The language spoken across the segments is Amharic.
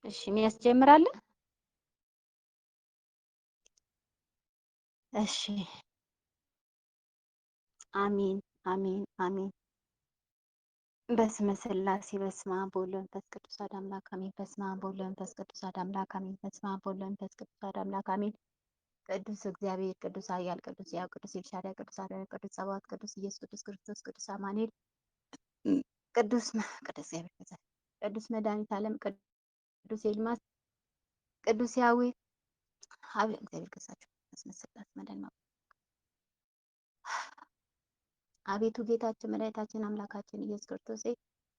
እሺ የሚያስጀምራለን። እሺ አሜን አሜን አሜን። በስመ ሥላሴ በስመ አብ ወወልድ ወመንፈስ ቅዱስ አሐዱ አምላክ አሜን። በስመ አብ ወወልድ ወመንፈስ ቅዱስ አሐዱ አምላክ አሜን። በስመ አብ ወወልድ ወመንፈስ ቅዱስ አሐዱ አምላክ አሜን። ቅዱስ እግዚአብሔር ቅዱስ ኃያል ቅዱስ ሕያው ቅዱስ ኤልሻዳይ ቅዱስ አዶናይ ቅዱስ ጸባኦት ቅዱስ ኢየሱስ ቅዱስ ክርስቶስ ቅዱስ አማኑኤል ቅዱስ እግዚአብሔር ቅዱስ መድኃኒተ ዓለም ቅዱስ ኤልማስ ቅዱስ ያዌ አብ እግዚአብሔር ገጻቸው በስመ ሥላሴ መድኃኒዓለም አቤቱ ጌታችን መድኃኒታችን አምላካችን ኢየሱስ ክርስቶስ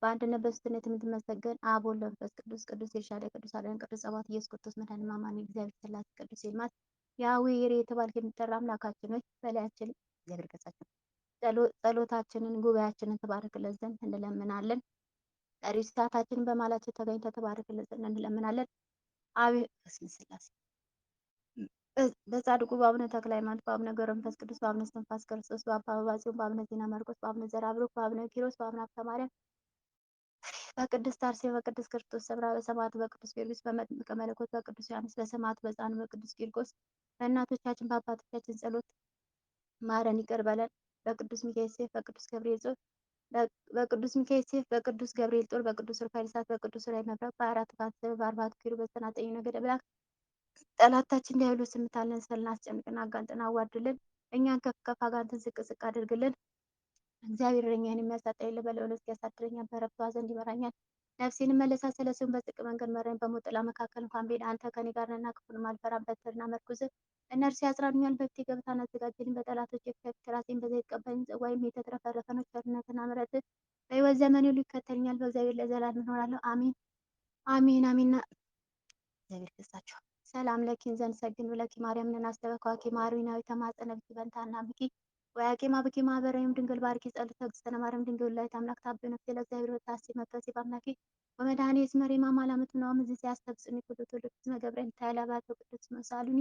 በአንድነት በሦስትነት የምትመሰገን አብ ወልድ መንፈስ ቅዱስ ቅዱስ ኤልሻዳይ ቅዱስ አዶናይ ቅዱስ ጸባኦት ኢየሱስ ክርስቶስ መድኃኒዓለም አማኑኤል እግዚአብሔር ሥላሴ ቅዱስ ኤልማስ ያዌ ይሬ የተባልክ የሚጠራ አምላካችን ሆይ በላያችን እግዚአብሔር ገጻችን ጸሎታችንን ጉባኤያችንን ተባረክልን ዘንድ እንለምናለን። ቀሪ ሰዓታችንን በማላቸው ተገኝተህ ተባረክልን ዘንድ እንለምናለን። አቤት በስመ ሥላሴ በጻድቁ በአቡነ ተክለ ሃይማኖት በአቡነ ገብረ መንፈስ ቅዱስ በአቡነ እስትንፋሰ ክርስቶስ በአባ አበባጽዮን በአቡነ ዜና ማርቆስ በአቡነ ዘርአብሩክ በአቡነ ኪሮስ በአቡነ ሀብተ ማርያም በቅድስት አርሴማ በቅዱስ ክርስቶስ ሰምራ በሰማዕቱ በቅዱስ ጊዮርጊስ በመጥምቀ መለኮት በቅዱስ ዮሐንስ በሰማዕቱ በሕፃኑ በቅዱስ ቂርቆስ በእናቶቻችን በአባቶቻችን ጸሎት ማረን ይቅር በለን። በቅዱስ ሚካኤል ሰይፍ በቅዱስ ገብርኤል ጦር በቅዱስ ሚካኤል ሰይፍ በቅዱስ ገብርኤል ጦር በቅዱስ ሩፋኤል እሳት በቅዱስ ራእይ መብረቅ በአራቱ ካህናት በአርባዕቱ ኪሩብ በዘጠናኙ ነገደ መላእክት ጠላታችን ዲያብሎስ የምታለን ሰልን አስጨንቅን አጋልጥን አዋርድልን። እኛን ከፍ ከፍ አጋንንትን ዝቅ ዝቅ አድርግልን። እግዚአብሔር እረኛዬን የሚያሳጣ የለ በልዑል ያሳድረኛል፣ በዕረፍቱ ዘንድ ይመራኛል። ነፍሴን መለሳ ስለሱም በጽድቅ መንገድ መራኝ። በሞት ጥላ መካከል እንኳን ብሄድ አንተ ከኔ ጋር ነህና ክፉንም አልፈራም። በትርና መርኩዝህ እነርሱ ያጽናኑኛል። በፊቴ ገበታን አዘጋጀህልኝ፣ በጠላቶቼ ፊት ራሴን በዘይት ቀባኝ። ጽዋዬም የተትረፈረፈ ነው። ቸርነትና ምሕረትህ በሕይወት ዘመኔ ሁሉ ይከተለኛል። በእግዚአብሔር ለዘላለም እኖራለሁ። አሜን አሜን አሜን። እግዚአብሔር ይስጣችሁ። ሰላም ለኪን ዘንድ ሰግን ብለኪ ማርያም ነን አስተበኳኪ ማሩናዊ ተማጸነ ብኪ በንታና ብኪ ወያቄማ ብኪ ማህበራዊም ድንግል ባርኪ ጸሎተ እግዝእትነ ማርያም ድንግል ላይ አምላክ ታብዮ ነፍሴ ለእግዚአብሔር ወታሲ መጥተሲ በአምላኪ ወመድኃኒ እስመሪ ማማላመት ምናው ምዝ ሲያስተብጽኒ ኩሉ ትውልድ እስመ ገብረን ታላባቶ ቅዱስ መሳሉኒ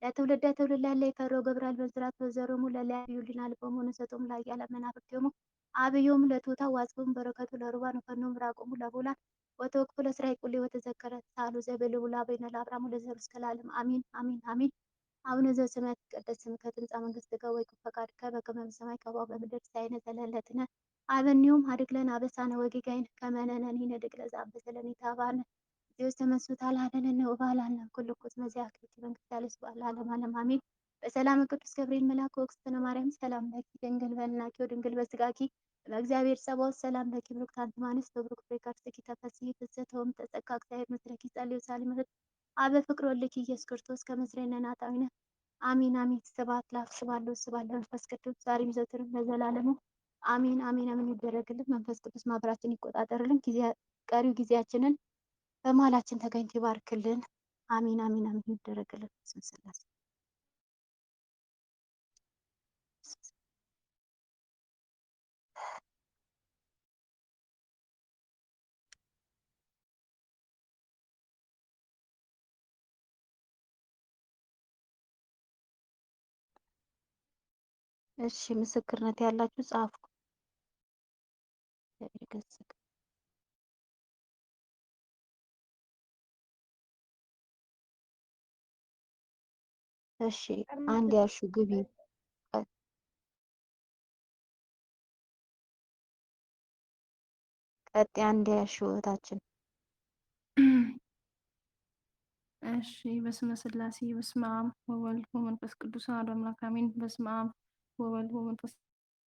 ለትውልደ ትውልድ ላለ የፈሮ ገብርኤል በዝራት በዘሮሙ ለለያዩ ሊና ልቦሙ ነሰጦሙ ላይ ያለ መናፍቅዮሙ አብዮሙ ለቶታ ዋጽቦሙ በረከቱ ለሩባን ፈኖሙ ራቆሙ ለቦላን ወተወክፉ ለእስራኤል ቁሌ ወተዘከረ ሳሉ ዘበልውላ በይነ ለአብርሃሙ ለዘሩ እስከ ለዓለም አሚን አሚን አሚን። አቡነ ዘበሰማያት ይትቀደስ ስምከ ትምጻእ መንግሥትከ ወይኩን ፈቃድከ በከመ በሰማይ ከማሁ በምድር ሲሳየነ ዘለለዕለትነ ሀበነ ሀድግ ለነ አበሳነ ወጌጋየነ ከመ ንሕነኒ ንኅድግ ለዘአበሰ ለነ ኢታብአነ እግዚኦ ተመስጦ ላዕሌነ ወባልሐነ ኩሉ ኩዝ መዚያ ክብርት መንግሥት ያለ ስብሐት ለዓለመ ዓለም አሜን። በሰላም ቅዱስ ገብርኤል መልአክ ወእግዝእትነ ማርያም ሰላም ለኪ ድንግል በሕሊናኪ ወድንግል በሥጋኪ በእግዚአብሔር ጸባኦት ሰላም ለኪ ብሩክት አንቲ እምአንስት ወብሩክ ፍሬ ከርሥኪ ተፈሥሒ ፍስሕት ወእምተጸጋ እግዚአብሔር ምስሌኪ ጸልዩ ሳሊ ምሕረት አበ ፍቅር ወልድኪ ኢየሱስ ክርስቶስ ከመ ምስሌነ ናጣዊነ አሜን አሜን። ስብሐት ለአብ ስብሐት ለወልድ ስብሐት ለመንፈስ ቅዱስ ዛሬም ዘወትርም ለዘላለሙ አሜን አሜን አሜን። ይደረግልን። መንፈስ ቅዱስ ማህበራችን ይቆጣጠርልን። ቀሪው ጊዜያችንን በመሃላችን ተገኝቶ ይባርክልን። አሜን አሜን አሜን። ይደረግልን። በስመ ሥላሴ እሺ ምስክርነት ያላችሁ ጻፉ። እሺ አንድ ያሹ ግቢ ቀጥ አንድ ያሹ እህታችን እሺ በስመ ሥላሴ በስመ አብ ወወልድ ወመንፈስ ቅዱስ አሐዱ አምላክ አሜን። በስመ አብ ወወልድ ወመንፈስ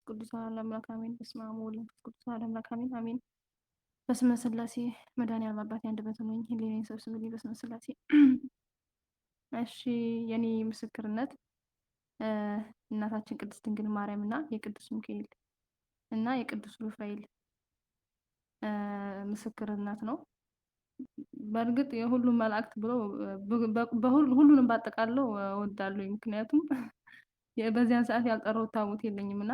ቅዱስ አሐዱ አምላክ አሜን። በስመ አብ ወወልድ ወመንፈስ ቅዱስ አሐዱ አምላክ አሜን አሜን። በስመ ሥላሴ መድኃኒዓለም አባቴ አንደበት ሆነኝ ህሊናዬን ሰብስብልኝ በስመ ሥላሴ። እሺ የኔ ምስክርነት እናታችን ቅድስት ድንግል ማርያም እና የቅዱስ ሚካኤል እና የቅዱስ ሩፋኤል ምስክርነት ነው። በእርግጥ የሁሉም መላእክት ብሎ ሁሉንም ባጠቃለው እወዳለሁ። ምክንያቱም በዚያን ሰዓት ያልጠራሁት ታቦት የለኝም እና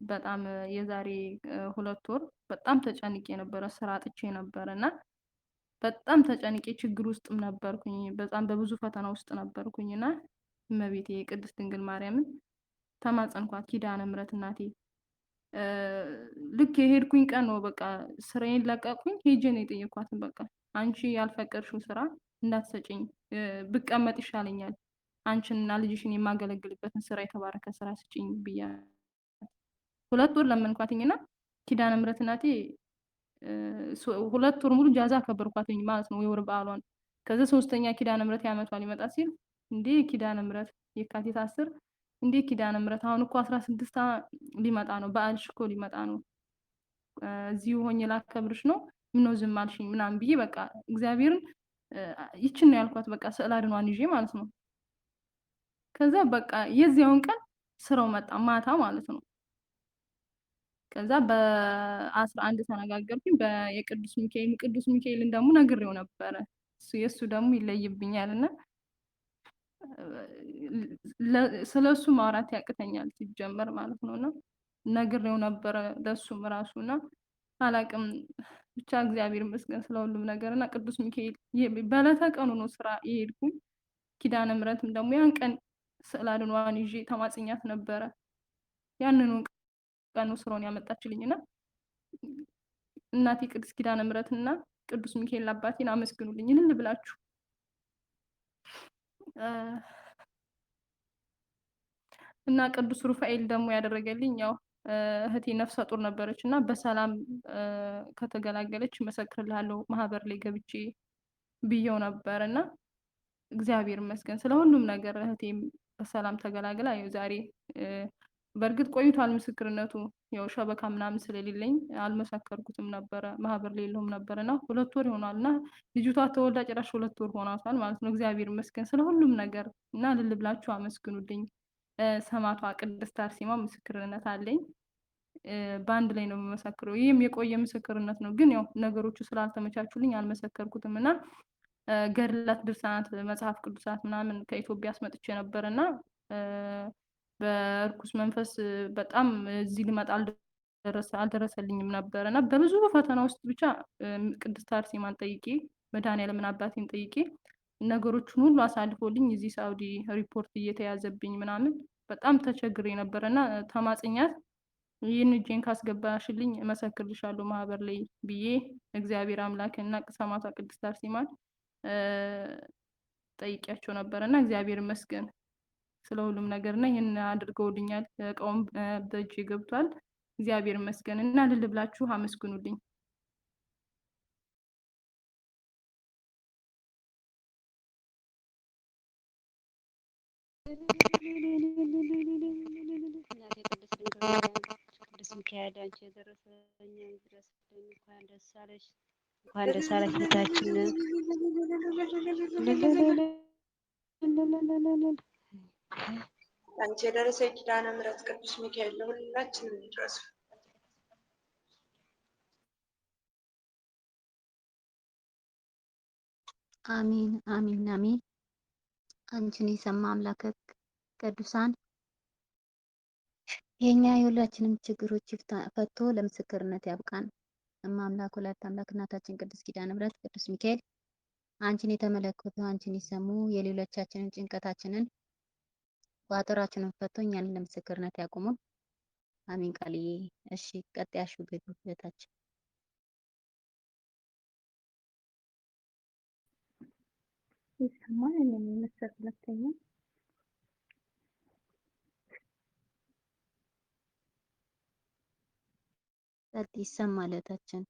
በጣም የዛሬ 2 ወር በጣም ተጨንቄ ነበረ። ስራ አጥቼ ነበረ እና በጣም ተጨንቄ ችግር ውስጥም ነበርኩኝ። በጣም በብዙ ፈተና ውስጥ ነበርኩኝ እና እመቤቴ ቅድስት ድንግል ማርያምን ተማጸንኳት። ኪዳነ ምሕረት እናቴ ልክ የሄድኩኝ ቀን ነው በቃ ስራዬን ለቀቅኩኝ። ሄጄ ነው የጠየኳትን በቃ አንቺ ያልፈቀድሽው ስራ እንዳትሰጪኝ ብቀመጥ ይሻለኛል፣ አንቺንና ልጅሽን የማገለግልበትን ስራ የተባረከ ስራ ስጪኝ ብያለሁ። 2 ወር ለመንኳትኝና ኪዳነ ምሕረት እናቴ 2 ወር ሙሉ ጃዛ ከበርኳትኝ ማለት ነው የወር በዓሏን። ከዛ 3ኛ ኪዳነ ምሕረት ያመቷ ሊመጣ ሲል እንዴ ኪዳነ ምሕረት የካቲት 10 እንዴ ኪዳነ ምሕረት አሁን እኮ 16 ሊመጣ ነው፣ በዓልሽ እኮ ሊመጣ ነው፣ እዚሁ ሆኜ ላከብርሽ ነው፣ ምነው ዝም አልሽኝ ምናምን ብዬ በቃ እግዚአብሔርን ይችን ነው ያልኳት በቃ ስዕል አድኗን ይዤ ማለት ነው። ከዛ በቃ የዚያውን ቀን ስራው መጣ ማታ ማለት ነው። ከዛ በ11 ተነጋገርኩኝ የቅዱስ ሚካኤልን ደግሞ ነግሬው ነበረ። የሱ ደግሞ ይለይብኛልና ስለሱ ማውራት ያቅተኛል ሲጀመር ማለት ነውና ነግሬው ነበረ ለሱም ራሱና አላቅም ብቻ እግዚአብሔር ይመስገን ስለሁሉም ነገርና ቅዱስ ሚካኤል በዕለተ ቀኑ ነው ስራ የሄድኩኝ። ኪዳነ ምሕረትም ደግሞ ያን ቀን ስዕል አድኗን ይዤ ተማጽኛት ነበረ። ያንኑ ቀኑ ስራውን ያመጣችልኝና እናቴ ቅድስት ኪዳነ ምሕረትና ቅዱስ ሚካኤል አባቴን አመስግኑልኝ እልል ብላችሁ። እና ቅዱስ ሩፋኤል ደግሞ ያደረገልኝ ያው እህቴ ነፍሰ ጡር ነበረች እና በሰላም ከተገላገለች መሰክርልሃለሁ ማህበር ላይ ገብቼ ብየው ነበርና እግዚአብሔር ይመስገን ስለሁሉም ነገር እህቴም በሰላም ተገላግላ ያው ዛሬ በእርግጥ ቆይቷል ምስክርነቱ ያው ሸበካ ምናምን ስለሌለኝ አልመሰከርኩትም ነበረ ማህበር ላይ የለውም ነበርና 2 ወር ይሆናልና ልጅቷ ተወልዳ ጭራሽ 2 ወር ሆኗታል ማለት ነው። እግዚአብሔር ይመስገን ስለሁሉም ነገር እና እልል ብላችሁ አመስግኑልኝ። ሰማዕቷ ቅድስት አርሴማ ምስክርነት አለኝ። በአንድ ላይ ነው የምመሰክረው። ይህም የቆየ ምስክርነት ነው፣ ግን ያው ነገሮቹ ስላልተመቻቹልኝ አልመሰከርኩትም እና ገድላት፣ ድርሳናት፣ መጽሐፍ ቅዱሳት ምናምን ከኢትዮጵያ አስመጥቼ ነበርና በእርኩስ መንፈስ በጣም እዚህ ልመጣ አልደረሰልኝም ነበርና በብዙ ፈተና ውስጥ ብቻ ቅድስት አርሴማን ጠይቄ መድኃኒዓለምን አባቴን ጠይቄ ነገሮችን ሁሉ አሳልፎልኝ እዚህ ሳውዲ ሪፖርት እየተያዘብኝ ምናምን በጣም ተቸግሬ ነበርና ተማጽኛት ይህን እጄን ካስገባሽልኝ እመሰክርልሻለሁ ማህበር ላይ ብዬ እግዚአብሔር አምላክና ሰማዕቷ ቅድስት አርሴማን ጠይቂያቸው ነበርና እግዚአብሔር ይመስገን ስለሁሉም ነገርና ይሄን አድርገውልኛል። እቃውም በእጄ ገብቷል። እግዚአብሔር ይመስገን እና እልል ብላችሁ አመስግኑልኝ። ቅዱስ ሚካኤል አንቺ የደረሰኝ ድረስ እንኳን ደስ አለሽ፣ እንኳን ደስ አለሽ እህታችን። አንቺ የደረሰኝ ኪዳነ ምሕረት ቅዱስ ሚካኤል ለሁላችንም ይድረሱ። አሚን አሚን አሚን። አንቺን የሰማ አምላከ ቅዱሳን የኛ የሁላችንም ችግሮች ፈቶ ለምስክርነት ያብቃን። እማ አምላክ ወላዲተ አምላክ እናታችን ቅድስት ኪዳነ ምሕረት ቅዱስ ሚካኤል አንቺን የተመለከቱ አንቺን የሰሙ የሌሎቻችንን ጭንቀታችንን ቋጠራችንን ፈቶ እኛን ለምስክርነት ያቆሙን። አሚን ቃልዬ። እሺ ቀጥያሹ ቤታችን ይሰማል የሚመስል ሁለተኛ ይሰማል እህታችን።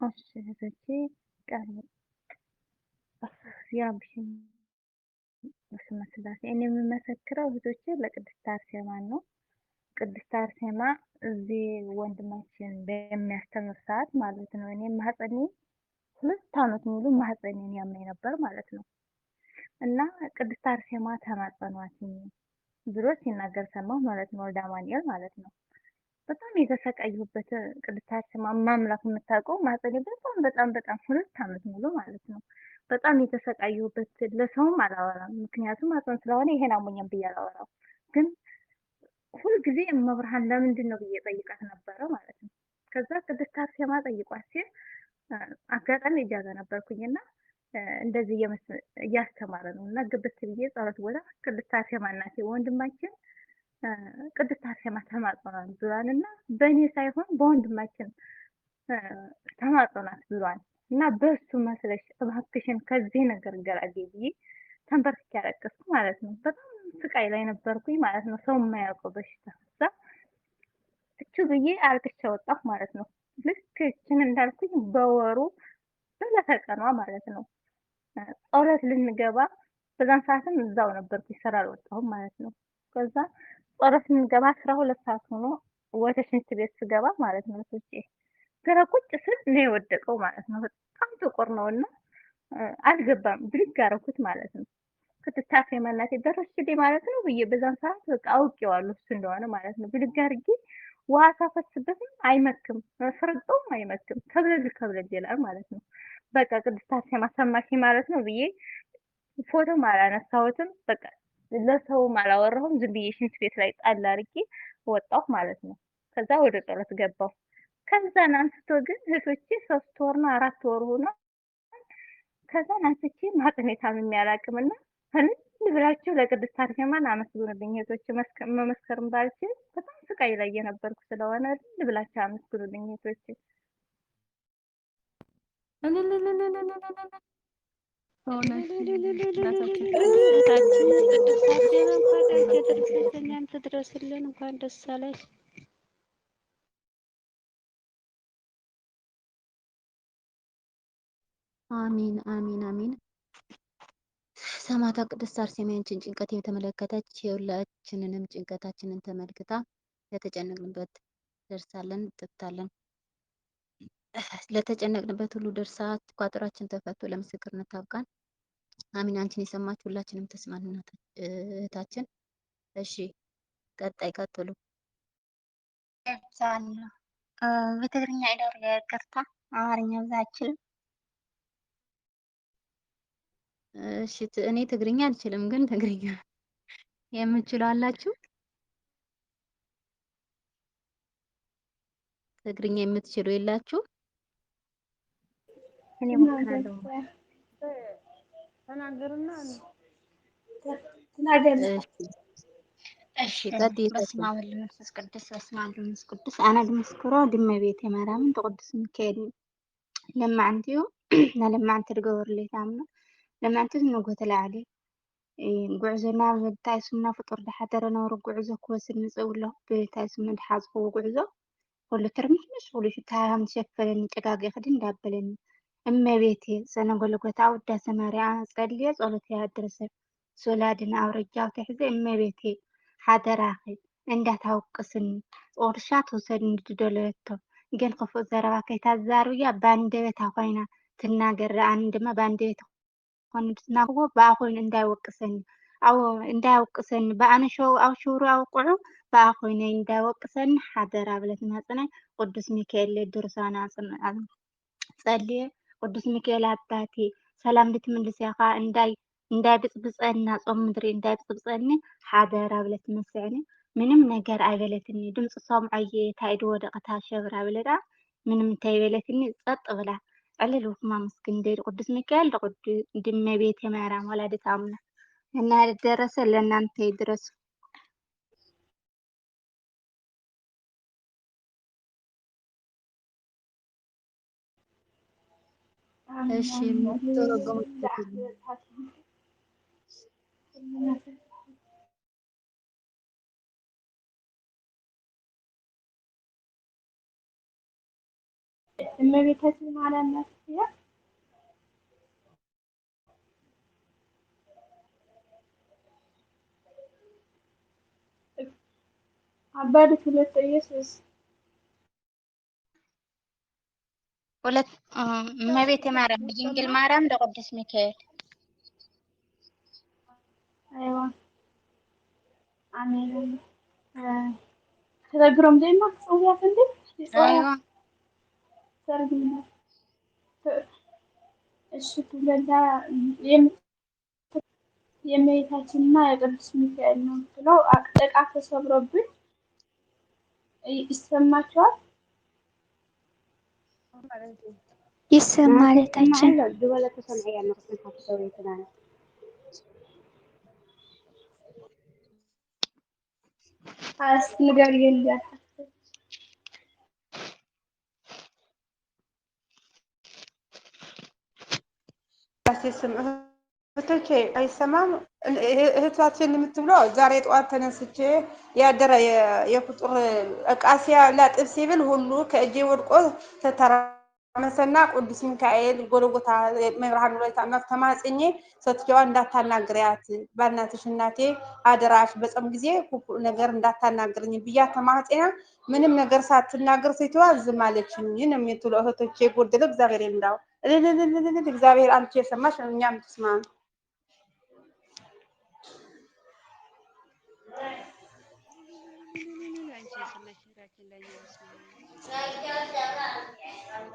እሺ እህቶቼ ቃል ያብሽን በስመ ስላሴ እኔ የምመሰክረው እህቶቼ ለቅድስት አርሴማ ነው። ቅድስት አርሴማ እዚህ ወንድማችን በሚያስተምር ሰዓት ማለት ነው እኔ ማህፀኔ 2 ዓመት ሙሉ ማህፀኔን ያመኝ ነበር ማለት ነው። እና ቅድስት አርሴማ ተማጸኗት ብሎ ሲናገር ሰማሁ ማለት ነው። ወልደ አማኑኤል ማለት ነው። በጣም የተሰቃየሁበት ቅድስት አርሴማ ማምላክ የምታውቀው ማህፀኔ በጣም 2 ዓመት ሙሉ ማለት ነው። በጣም የተሰቃየሁበት ለሰውም አላወራም፣ ምክንያቱም ማህፀን ስለሆነ ይሄን አሞኛል ብዬ አላወራም። ግን ሁልጊዜ መብርሃን ለምንድን ነው ብዬ ጠይቃት ነበረ ማለት ነው። ከዛ ቅድስት አርሴማ ጠይቋት ሲል አጋጣሚ እጃዛ ነበርኩኝና እንደዚህ እያስተማረ ነው እና ግብት ብዬ ጸሎት ቦታ ቅድስት አርሴማ እናቴ ወንድማችን ቅድስት አርሴማ ተማጽኗል ብሏል እና በእኔ ሳይሆን በወንድማችን ተማጽኗት ብሏል እና በሱ መስለሽ እባክሽን ከዚህ ነገር ገላግኝ ብዬ ተንበርክኬ ያለቀስኩ ማለት ነው። በጣም ስቃይ ላይ ነበርኩኝ ማለት ነው። ሰው የማያውቀው በሽታ እዛ እቹ ብዬ አልቅሼ ወጣሁ ማለት ነው። ልክ እችን እንዳልኩኝ በወሩ በለተቀኗ ማለት ነው ጸሎት ልንገባ በዛን ሰዓትም እዛው ነበርኩኝ ስራ አልወጣሁም ማለት ነው። ከዛ ጸሎት ልንገባ 12 ሰዓት ሆኖ ወደ ሽንት ቤት ስገባ ማለት ነው እሱጭ ገና ቁጭ ስል ነው የወደቀው ማለት ነው። በጣም ጥቁር ነውና አልገባም ብድግ አደረኩት ማለት ነው። ቅድስት አርሴማ እናቴ ደረስሽልኝ ማለት ነው ብዬ በዛን ሰዓት በቃ አውቄዋለሁ እሱ እንደሆነ ማለት ነው። ብድግ አድርጌ ውሃ ሳፈስበትም አይመክም፣ ስረግጠውም አይመክም፣ ከብለል ይላል ማለት ነው። በቃ ቅድስት አርሴማ ሰማሽኝ ማለት ነው ብዬ ፎቶም አላነሳሁትም። በቃ ለሰውም አላወራሁም። ዝም ብዬ ሽንት ቤት ላይ ጣል አድርጌ ወጣሁ ማለት ነው። ከዛ ወደ ጸሎት ገባሁ። ከዛን አንስቶ ግን እህቶቼ 3 ወር ነው 4 ወር ሆኖ ከዛን አንስቼ ማጥኔ ታምሜ አላውቅምና ብላችሁ ለቅድስት አርሴማን አመስግኑልኝ እህቶቼ። መመስከርም ባልችል በጣም ስቃይ ላይ የነበርኩ ስለሆነ ብላችሁ አመስግኑልኝ እህቶቼ። እኛም ትድረስልን። እንኳን ደስ አለሽ። አሚን አሚን አሚን። ሰማዕቷ ቅድስት አርሴማ ያንቺን ጭንቀት የተመለከተች የሁላችንንም ጭንቀታችንን ተመልክታ ለተጨነቅንበት ደርሳለን ጥፍታለን። ለተጨነቅንበት ሁሉ ደርሳ ቋጠሯችን ተፈቶ ለምስክርነት ታብቃን። አሚን። አንቺን የሰማች ሁላችንም ተስማን እህታችን። እሺ ቀጣይ ቀጥሉ። በትግርኛ ኢደር ይቅርታ፣ አማርኛ ብዛችል። እሺ እኔ ትግርኛ አልችልም፣ ግን ትግርኛ የምትችሉ አላችሁ? ትግርኛ የምትችሉ የላችሁ? እኔ ሞክራለሁ። ተናገሩና እሺ ቀጥይ። በስመ አብ ወወልድ ወመንፈስ ቅዱስ በስመ አብ ወመንፈስ ቅዱስ አነ ድምስክሮ ድመቤት ማርያምን ተቅዱስ ሚካኤል ለማዕንቲዩ ለማዕንቲ ትገበርልይ ታምነ ለማዕንቲ ንጎተ ላዕሊ ጉዕዞና ብታይ ስምና ፍጡር ድሓደረ ነብሩ ጉዕዞ ክወስድ ንፅውሎ ብታይ ስምና ድሓዝኽዎ ጉዕዞ ኩሉ ትርምስምስ ኩሉ ሽታሃም ሸፈለኒ ጭጋግ ይኽድ እንዳበለኒ እመቤቴ ሰነጎልጎታ ውዳሴ ማርያም ጸልየ ጸሎት ያድርሰብ ሶላድን አውረጃው ትሕዘ እመቤቴ ሓደራኺ እንዳታውቅስኒ ጾርሻ ትውሰድ እንድደለየቶ ግን ክፉእ ዘረባ ከይታዛርብያ ባንደበታ ኮይና ትናገር አን ድማ ባንደበታ ኮን ትናገር በአ ኮይኑ እንዳይወቅሰኒ አው እንዳይወቅሰኒ በአነ ሸው አው ሽውሩ አውቅዑ በአ ኮይኑ እንዳይወቅሰኒ ሓደራ ብለት ማጽናይ ቅዱስ ሚካኤል ድርሳና ጸልየ ቅዱስ ሚካኤል አባቴ ሰላም ልትምልስኻ እንዳይ ብፅብፀና ጾም ምድሪ እንዳይ ብፅብፀኒ ሓደራ ብለት መስዕኒ ምንም ነገር አይበለትኒ ድምፂ ሰምዐየ ታይድ ወደቀታ ሸብራ ብለዳ ምንም እንታይበለትኒ ጸጥ ብላ ዕልል ውክማ መስግን ደድ ቅዱስ ሚካኤል ድመቤት የማርያም ወላዲተ አምላክ እና ደረሰ ለእናንተ ይድረስ። እሺ የምትተረጎሙት እመቤታችን ማርያም ናት። አባዱ ሁለት ኢየሱስ ሁለት እመቤቴ ማርያም ድንግል ማርያም ለቅዱስ ሚካኤል አይዋ አሜን። ተግሮም ደማ ጽዋፍ እንዴ አይዋ ሰርግና እሺ ትለላ የእመቤታችንና የቅዱስ ሚካኤል ነው ብለው አቅጠቃ ተሰብሮብኝ ይሰማቸዋል። ይሰማል ታችን እስኪ ንገሪኝ እንዲያት ስም እህቶቼ አይሰማም። እህታችን የምትብለው ዛሬ ጠዋት ተነስቼ ያደረ የፍጡር እቃሲያ ላጥብ ሲብል ሁሉ ከእጄ ወድቆ ተተራመሰና ቅዱስ ሚካኤል ጎልጎታ መብርሃን ወላዲተ አምላክ ተማጽኜ ሴትየዋ እንዳታናግሪያት በእናትሽ እናቴ አደራሽ በጾም ጊዜ ክፉ ነገር እንዳታናግርኝ ብያ ተማጽኛ ምንም ነገር ሳትናገር ሴትየዋ ዝም አለችኝ ነው የምትለው። እህቶቼ ጎደለ እግዚአብሔር ይምራው። እግዚአብሔር አንቺ የሰማሽ እኛም ትስማ። አንቺ የሰማሽ እህታችን ለእኛ በስመ አብ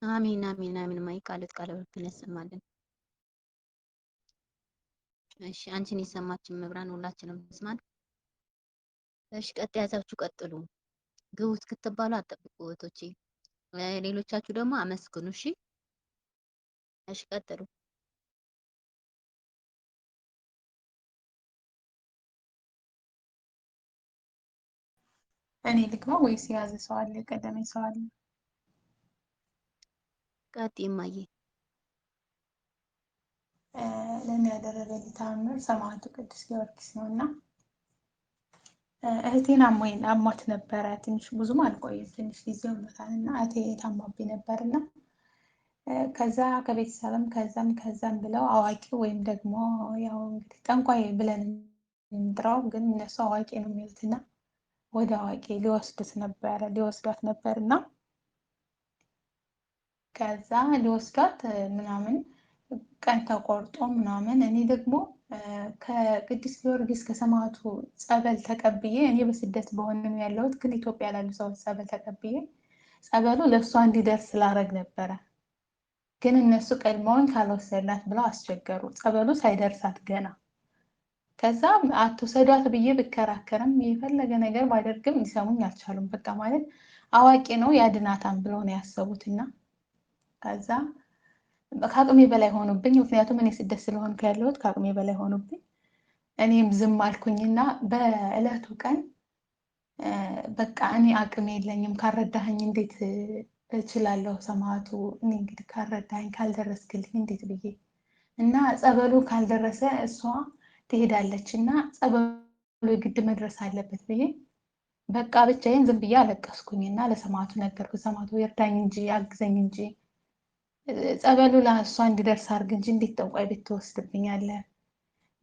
አሜን አሜን አሜን። ማይ ቃልት ቃለበትን ያሰማልን። እሺ አንቺን የሰማችን መብራን ሁላችንም ተስማን። እሺ ቀጥ ያዛችሁ ቀጥሉ። ግቡ እስክትባሉ አጠብቁ እህቶቼ። ሌሎቻችሁ ደግሞ አመስግኑ። እሺ እሺ ቀጥሉ። እኔ ልግባ ወይስ የያዘ ሰው አለ? የቀደመኝ ሰው አለ? ቀጥ ይማዬ ለእኔ ያደረገልኝ ተአምር ሰማዕቱ ቅዱስ ጊዮርጊስ ነው እና እህቴን አሟት ነበረ። ትንሽ ብዙም አልቆየም፣ ትንሽ ጊዜ ሆኖታል እና እህቴ ታማብኝ ነበር እና ከዛ ከቤተሰብም ከዛም ብለው አዋቂ ወይም ደግሞ ያው እንግዲህ ጠንቋይ ብለን የምንጥራው ግን እነሱ አዋቂ ነው የሚሉት እና ወደ አዋቂ ሊወስዷት ነበር እና ከዛ ሊወስዷት ምናምን ቀን ተቆርጦ ምናምን እኔ ደግሞ ከቅዱስ ጊዮርጊስ ከሰማዕቱ ጸበል ተቀብዬ እኔ በስደት በሆነ ነው ያለሁት፣ ግን ኢትዮጵያ ላሉ ሰዎች ጸበል ተቀብዬ ጸበሉ ለእሷ እንዲደርስ ላረግ ነበረ። ግን እነሱ ቀድመውን ካልወሰድናት ብለው አስቸገሩ፣ ጸበሉ ሳይደርሳት ገና። ከዛ አትውሰዷት ብዬ ብከራከርም የፈለገ ነገር ባደርግም ሊሰሙኝ አልቻሉም። በቃ ማለት አዋቂ ነው ያድናታን ብለው ነው ያሰቡትና ከዛ ከአቅሜ በላይ ሆኑብኝ። ምክንያቱም እኔ ስደት ስለሆንኩ ያለሁት ከአቅሜ በላይ ሆኑብኝ። እኔም ዝም አልኩኝና በእለቱ ቀን በቃ እኔ አቅሜ የለኝም፣ ካረዳኸኝ እንዴት እችላለሁ ሰማዕቱ፣ እኔ እንግዲህ ካረዳኸኝ ካልደረስክልኝ እንዴት ብዬ እና ጸበሉ ካልደረሰ እሷ ትሄዳለች እና ጸበሉ የግድ መድረስ አለበት ብዬ በቃ ብቻዬን ዝም ብዬ አለቀስኩኝና ለሰማዕቱ ነገርኩ። ሰማዕቱ ይርዳኝ እንጂ አግዘኝ እንጂ ጸበሉ ለእሷ እንዲደርስ አድርግ እንጂ እንዴት ጠንቋይ ቤት ትወስድብኛለህ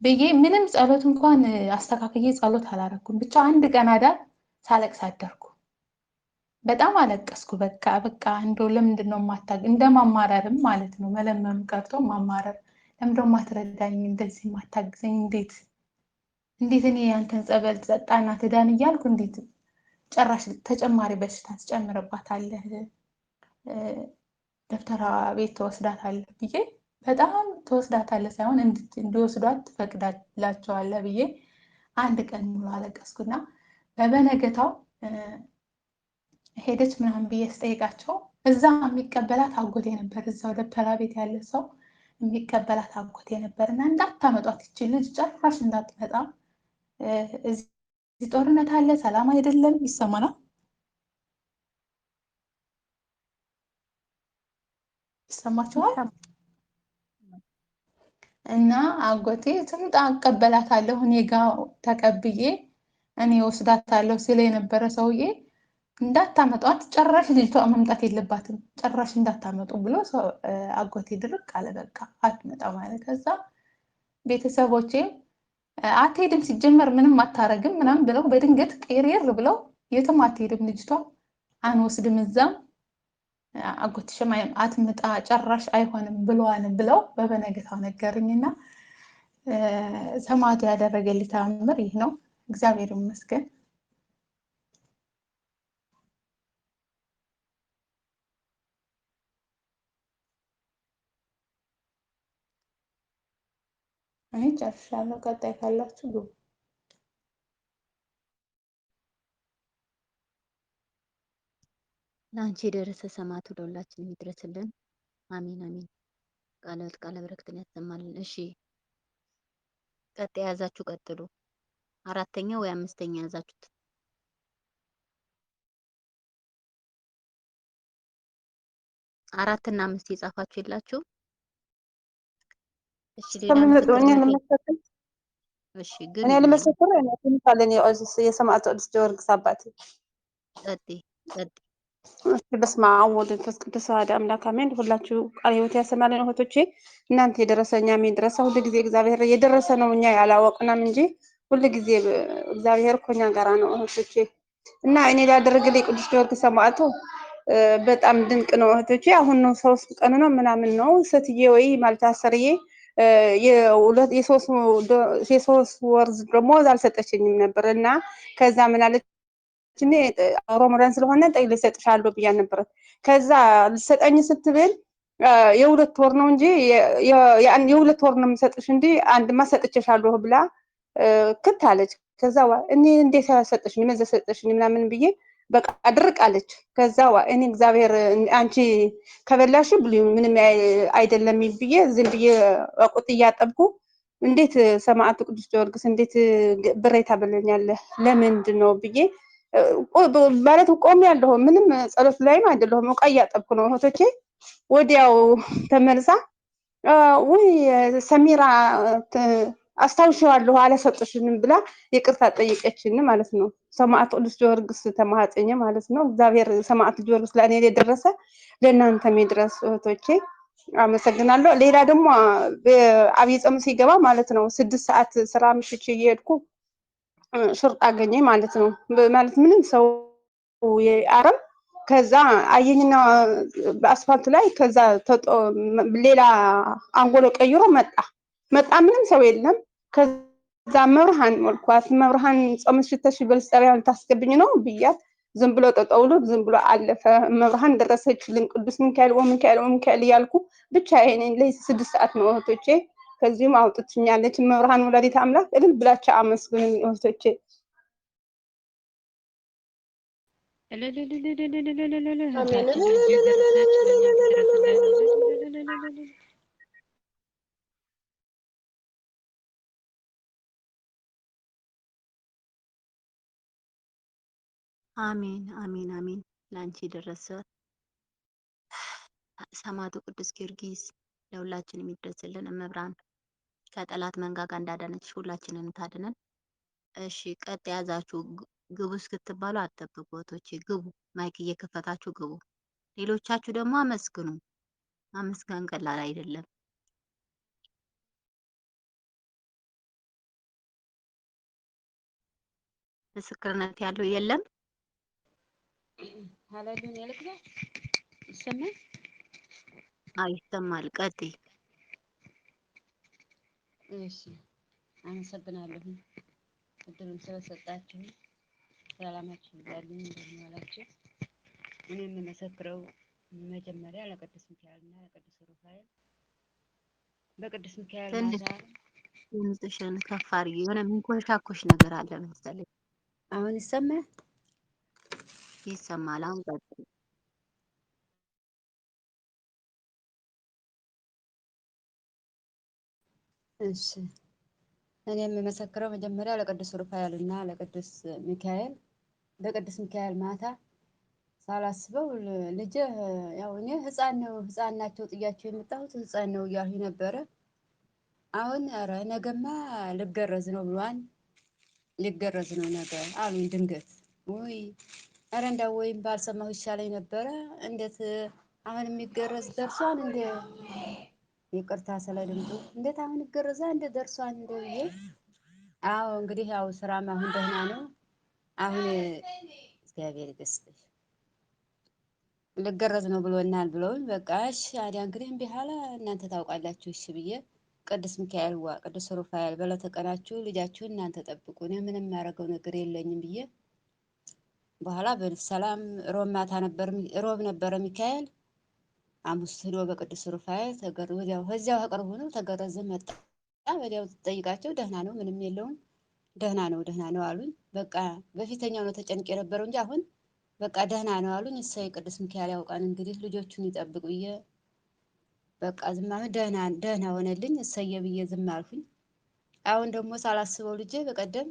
ብዬ ምንም ጸሎት እንኳን አስተካክዬ ጸሎት አላረኩም። ብቻ አንድ ቀን አዳር ሳለቅስ አደርኩ። በጣም አለቀስኩ። በቃ እንደው ለምንድን ነው እንደ ማማረርም ማለት ነው፣ መለመኑ ቀርቶ ማማረር። ለምንድን ነው የማትረዳኝ እንደዚህ የማታግዘኝ? እንዴት እኔ ያንተን ጸበል ትጠጣና ትዳን እያልኩ እንዴት ጭራሽ ተጨማሪ በሽታ ትጨምርባታለህ፣ ደብተራ ቤት ትወስዳታለህ ብዬ በጣም ትወስዳታለህ ሳይሆን እንዲወስዷት ትፈቅዳላቸዋለህ ብዬ አንድ ቀን ሙሉ አለቀስኩና በበነገታው ሄደች ምናምን ብዬ ስጠይቃቸው እዛ የሚቀበላት አጎቴ ነበር። እዛው ደብተራ ቤት ያለ ሰው የሚቀበላት አጎቴ ነበር እና እንዳታመጧት ይቺ ልጅ ጭራሽ እንዳትመጣ፣ እዚህ ጦርነት አለ፣ ሰላም አይደለም፣ ይሰማናል ይሰማችኋል? እና አጎቴ ትምጣ እቀበላታለሁ እኔ ጋ ተቀብዬ እኔ ወስዳታለሁ ሲል የነበረ ሰውዬ እንዳታመጧት፣ ጭራሽ ልጅቷ መምጣት የለባትም ጭራሽ እንዳታመጡ ብሎ አጎቴ ድርቅ አለ። በቃ አትመጣ ማለት። ከዛ ቤተሰቦቼ አትሄድም ሲጀመር ምንም አታረግም ምናምን ብለው በድንገት ቅይር ብለው የትም አትሄድም ልጅቷ አንወስድም እዛም አጎትሽም አትምጣ ጭራሽ አይሆንም ብለዋል ብለው በበነገታው ነገርኝና ሰማዕቱ ያደረገልኝ ተአምር ይህ ነው። እግዚአብሔር ይመስገን። እኔ ጨርሻለሁ። ቀጣይ ካላችሁ ግቡ። ለአንቺ የደረሰ ሰማዕቱ ለሁላችንም ይድረስልን። አሜን አሜን። ቃለ በረከትን ያሰማልን። እሺ ቀጣይ የያዛችሁ ቀጥሉ። አራተኛ ወይ አምስተኛ የያዛችሁት? አራት እና አምስት የጻፋችሁ የላችሁ? እሺ ሌላ ከሚመጡ እኔ ምስክርነት ልመሰክር እሺ እኔ ግቢ ልመሰክር እኔ ትንሽ አለኝ የሰማዕቱ ቅዱስ ጊዮርጊስ አባቴ። ቀጥይ ቀጥይ። በስመ አብ ወወልድ ወመንፈስ ቅዱስ አሐዱ አምላክ አሜን። ሁላችሁ ቃለ ሕይወት ያሰማልን እህቶቼ። እናንተ የደረሰ እኛም የደረሰ ሁሉ ጊዜ እግዚአብሔር የደረሰ ነው፣ እኛ ያላወቅንም እንጂ ሁሉ ጊዜ እግዚአብሔር እኮ እኛ ጋራ ነው እህቶቼ። እና እኔ ላደረግልኝ ቅዱስ ጊዮርጊስ ሰማዕቱ በጣም ድንቅ ነው እህቶቼ። አሁን ነው 3 ቀን ነው ምናምን ነው ሴትዬ ወይ ማለት አሰርዬ የሶስት ወር ደሞዝ አልሰጠችኝም ነበር እና ከዛ ምን አለች እኔ ሮመዳን ስለሆነ ጠይ ልሰጥሻለሁ ብያ ነበር። ከዛ ልሰጠኝ ስትብል የሁለት ወር ነው እንጂ የሁለት ወር ነው የምሰጥሽ እንጂ አንድማ ሰጥቼሻለሁ ብላ ክት አለች። ከዛ እኔ እንዴት ሰጠሽኝ መዘ ሰጠሽኝ ምናምን ብዬ በቃ ድርቅ አለች። ከዛ እኔ እግዚአብሔር አንቺ ከበላሽ ብሉ ምንም አይደለም ብዬ ዝም ብዬ ቁጥ እያጠብኩ እንዴት ሰማዕቱ ቅዱስ ጊዮርጊስ እንዴት ብሬ ታበለኛለህ ለምንድን ነው ብዬ ማለት ቆሜ ያለሁ ምንም ጸሎት ላይም አይደለሁም። ዕቃ እያጠብኩ ነው እህቶቼ። ወዲያው ተመልሳ ውይ ሰሚራ አስታውሻለሁ አልሰጥሽንም ብላ ይቅርታ ጠይቀችን ማለት ነው። ሰማዕቱ ቅዱስ ጊዮርጊስ ተማጸኘ ማለት ነው። እግዚአብሔር ሰማዕቱ ጊዮርጊስ ለእኔ የደረሰ ለእናንተም ይድረስ እህቶቼ። አመሰግናለሁ። ሌላ ደግሞ አብይ ጾም ሲገባ ማለት ነው 6 ሰዓት ስራ ምሽቼ እየሄድኩ ሽርጥ አገኘኝ ማለት ነው። ማለት ምንም ሰው አረም ከዛ አየኝና በአስፋልት ላይ ከዛ ሌላ አንጎሎ ቀይሮ መጣ ምንም ሰው የለም። ከዛ መብርሃን ወልኳት መብርሃን ጾምሽ ተሽበል ጸሪያ ልታስገብኝ ነው ብያት ዝም ብሎ ጠጠውሎ ዝም ብሎ አለፈ። መብርሃን ደረሰችልን። ቅዱስ ሚካኤል ወሚካኤል ወሚካኤል እያልኩ ብቻ ይሄን ለ6 ሰዓት ነው እህቶቼ። ከዚህም አውጥትኛለች መብርሃን ወላዲተ አምላክ። እልል ብላችሁ አመስግኑኝ እህቶቼ። እህታችን ልጅ የደረሰች ለእኛም ትድረስልን። አሜን አሜን አሜን። ላንቺ ደረሰ ሰማዕቱ ቅዱስ ጊዮርጊስ ለሁላችንም የሚደርስልን እመብርሃን ከጠላት መንጋጋ እንዳዳነች ሁላችንን ታድነን። እሺ ቀጥ የያዛችሁ ግቡ እስክትባሉ አትጠብቁ እህቶቼ፣ ግቡ። ማይክ እየከፈታችሁ ግቡ። ሌሎቻችሁ ደግሞ አመስግኑ። ማመስገን ቀላል አይደለም። ምስክርነት ያለው የለም። ሃሌሉያ ልክባ ይሰማል። ይሰማል። ቀጥይ። እሺ አመሰግናለሁ እድሉን ስለሰጣችሁ። ሰላማችሁ ይብዛልኝ። እንደምን ዋላችሁ? እኔ የምመሰክረው መጀመሪያ ለቅዱስ ሚካኤልና ለቅዱስ ሩፋኤል በቅዱስ ሚካኤል ትንሽ ማታ ድምፅሽን ከፍ አድርጊ። የሆነ የሚንኮሻኮሽ ነገር አለ መሰለኝ። አሁን ይሰማል። ይሰማል። አሁን ቀጥይ። እሺ እኔ የምመሰክረው መጀመሪያ ለቅዱስ ሩፋኤል እና ለቅዱስ ሚካኤል በቅዱስ ሚካኤል ማታ ሳላስበው ልጄ ያው እኔ ህፃን ናቸው ጥያቸው የመጣሁት ህፃን ነው እያልኩኝ ነበረ። አሁን ኧረ ነገማ ልገረዝ ነው ብሏን ሊገረዝ ነው ነገ አሉኝ ድንገት። ውይ ኧረ እንዳው ወይም ባልሰማሁ ይሻለኝ ነበረ። እንዴት አሁን የሚገረዝ ደርሷን እንደ ይቅርታ ስለ ድምፁ እንዴት አሁን ይገረዛል እንደ ደርሷን እንደ ብዬ። አዎ እንግዲህ ያው ስራም አሁን ደህና ነው። አሁን እግዚአብሔር ይመስገን ልገረዝ ነው ብሎናል ብለውኝ በቃ እሺ አዲያ እንግዲህ እምቢ አለ እናንተ ታውቃላችሁ እሺ ብዬ ቅዱስ ሚካኤል ቅዱስ ሩፋኤል በዕለተ ቀናችሁ ልጃችሁን እናንተ ጠብቁ፣ እኔ ምንም የማደርገው ነገር የለኝም ብዬ በኋላ በሰላም ሮብ ነበረ ሚካኤል ሐሙስ ሄዶ በቅዱስ ሩፋኤል ወዲያው ከዚያው አቅርቡ ነው ተገረዘ መጣ። ወዲያው ጠይቃቸው ደህና ነው ምንም የለውም ደህና ነው አሉኝ። በቃ በፊተኛው ነው ተጨንቄ የነበረው እንጂ አሁን በቃ ደህና ነው አሉኝ። እሰይ ቅዱስ ሚካኤል ያውቃን እንግዲህ ልጆቹን ይጠብቅ ብዬ በቃ ዝም አለ። ደህና ሆነልኝ። እሰየ ብዬ ዝም አልኩኝ። አሁን ደግሞ ሳላስበው ልጄ በቀደም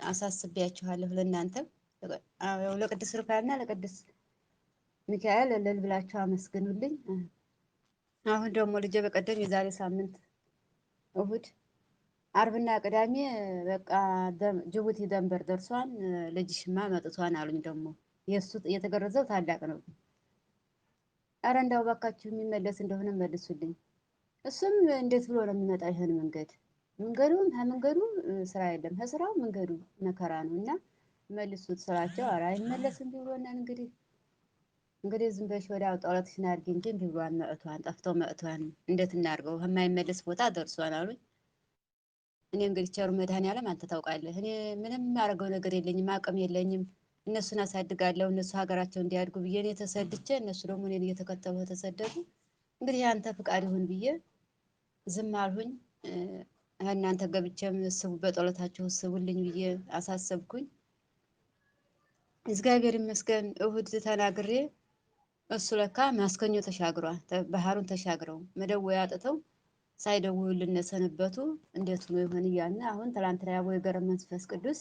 አሳስቤያችኋለሁ ለእናንተም ያው ለቅዱስ ሩፋኤልና ለቅዱስ ሚካኤል እልል ብላችሁ አመስግኑልኝ። አሁን ደግሞ ልጄ በቀደም የዛሬ ሳምንት እሁድ አርብና ቅዳሜ በቃ ጅቡቲ ደንበር ደርሷን ልጅሽማ መጥቷን አሉኝ። ደግሞ የእሱ የተገረዘው ታላቅ ነው። አረ እንዳው ባካችሁ የሚመለስ እንደሆነ መልሱልኝ። እሱም እንዴት ብሎ ነው የሚመጣ? ይሄን መንገዱ ስራ የለም፣ ከስራው መንገዱ መከራ ነው እና መልሱት ስራቸው። አረ አይመለስም ብሎናል። እንግዲህ ዝም ብለሽ ወዲያው ጦለትሽን አድርጊ እንጂ እንዲህ ብሏን መጥቷን እንዴት እናድርገው? የማይመለስ ቦታ ደርሷን አሉኝ። እኔ እንግዲህ ቸሩ መድኃኔዓለም አንተ ታውቃለህ። እኔ ምንም ያደርገው ነገር የለኝም፣ አቅም የለኝም። እነሱን አሳድጋለሁ እነሱ ሀገራቸው እንዲያድጉ ብዬ እኔ ተሰድቼ እነሱ ደግሞ እኔን እየተከተሉ ተሰደዱ። እንግዲህ ያንተ ፍቃድ ይሁን ብዬ ዝም አልሁኝ። እናንተ ገብቼም እስቡ በጸሎታችሁ እስቡልኝ ብዬ አሳሰብኩኝ። እግዚአብሔር ይመስገን እሁድ ተናግሬ እሱ ለካ ማስከኞ ተሻግሯል። ባህሩን ተሻግረው መደወያ አጥተው ሳይደውሉልን ሰነበቱ። እንዴት ነው ይሆን እያልን አሁን ትላንትና ያቦ የገረ መንፈስ ቅዱስ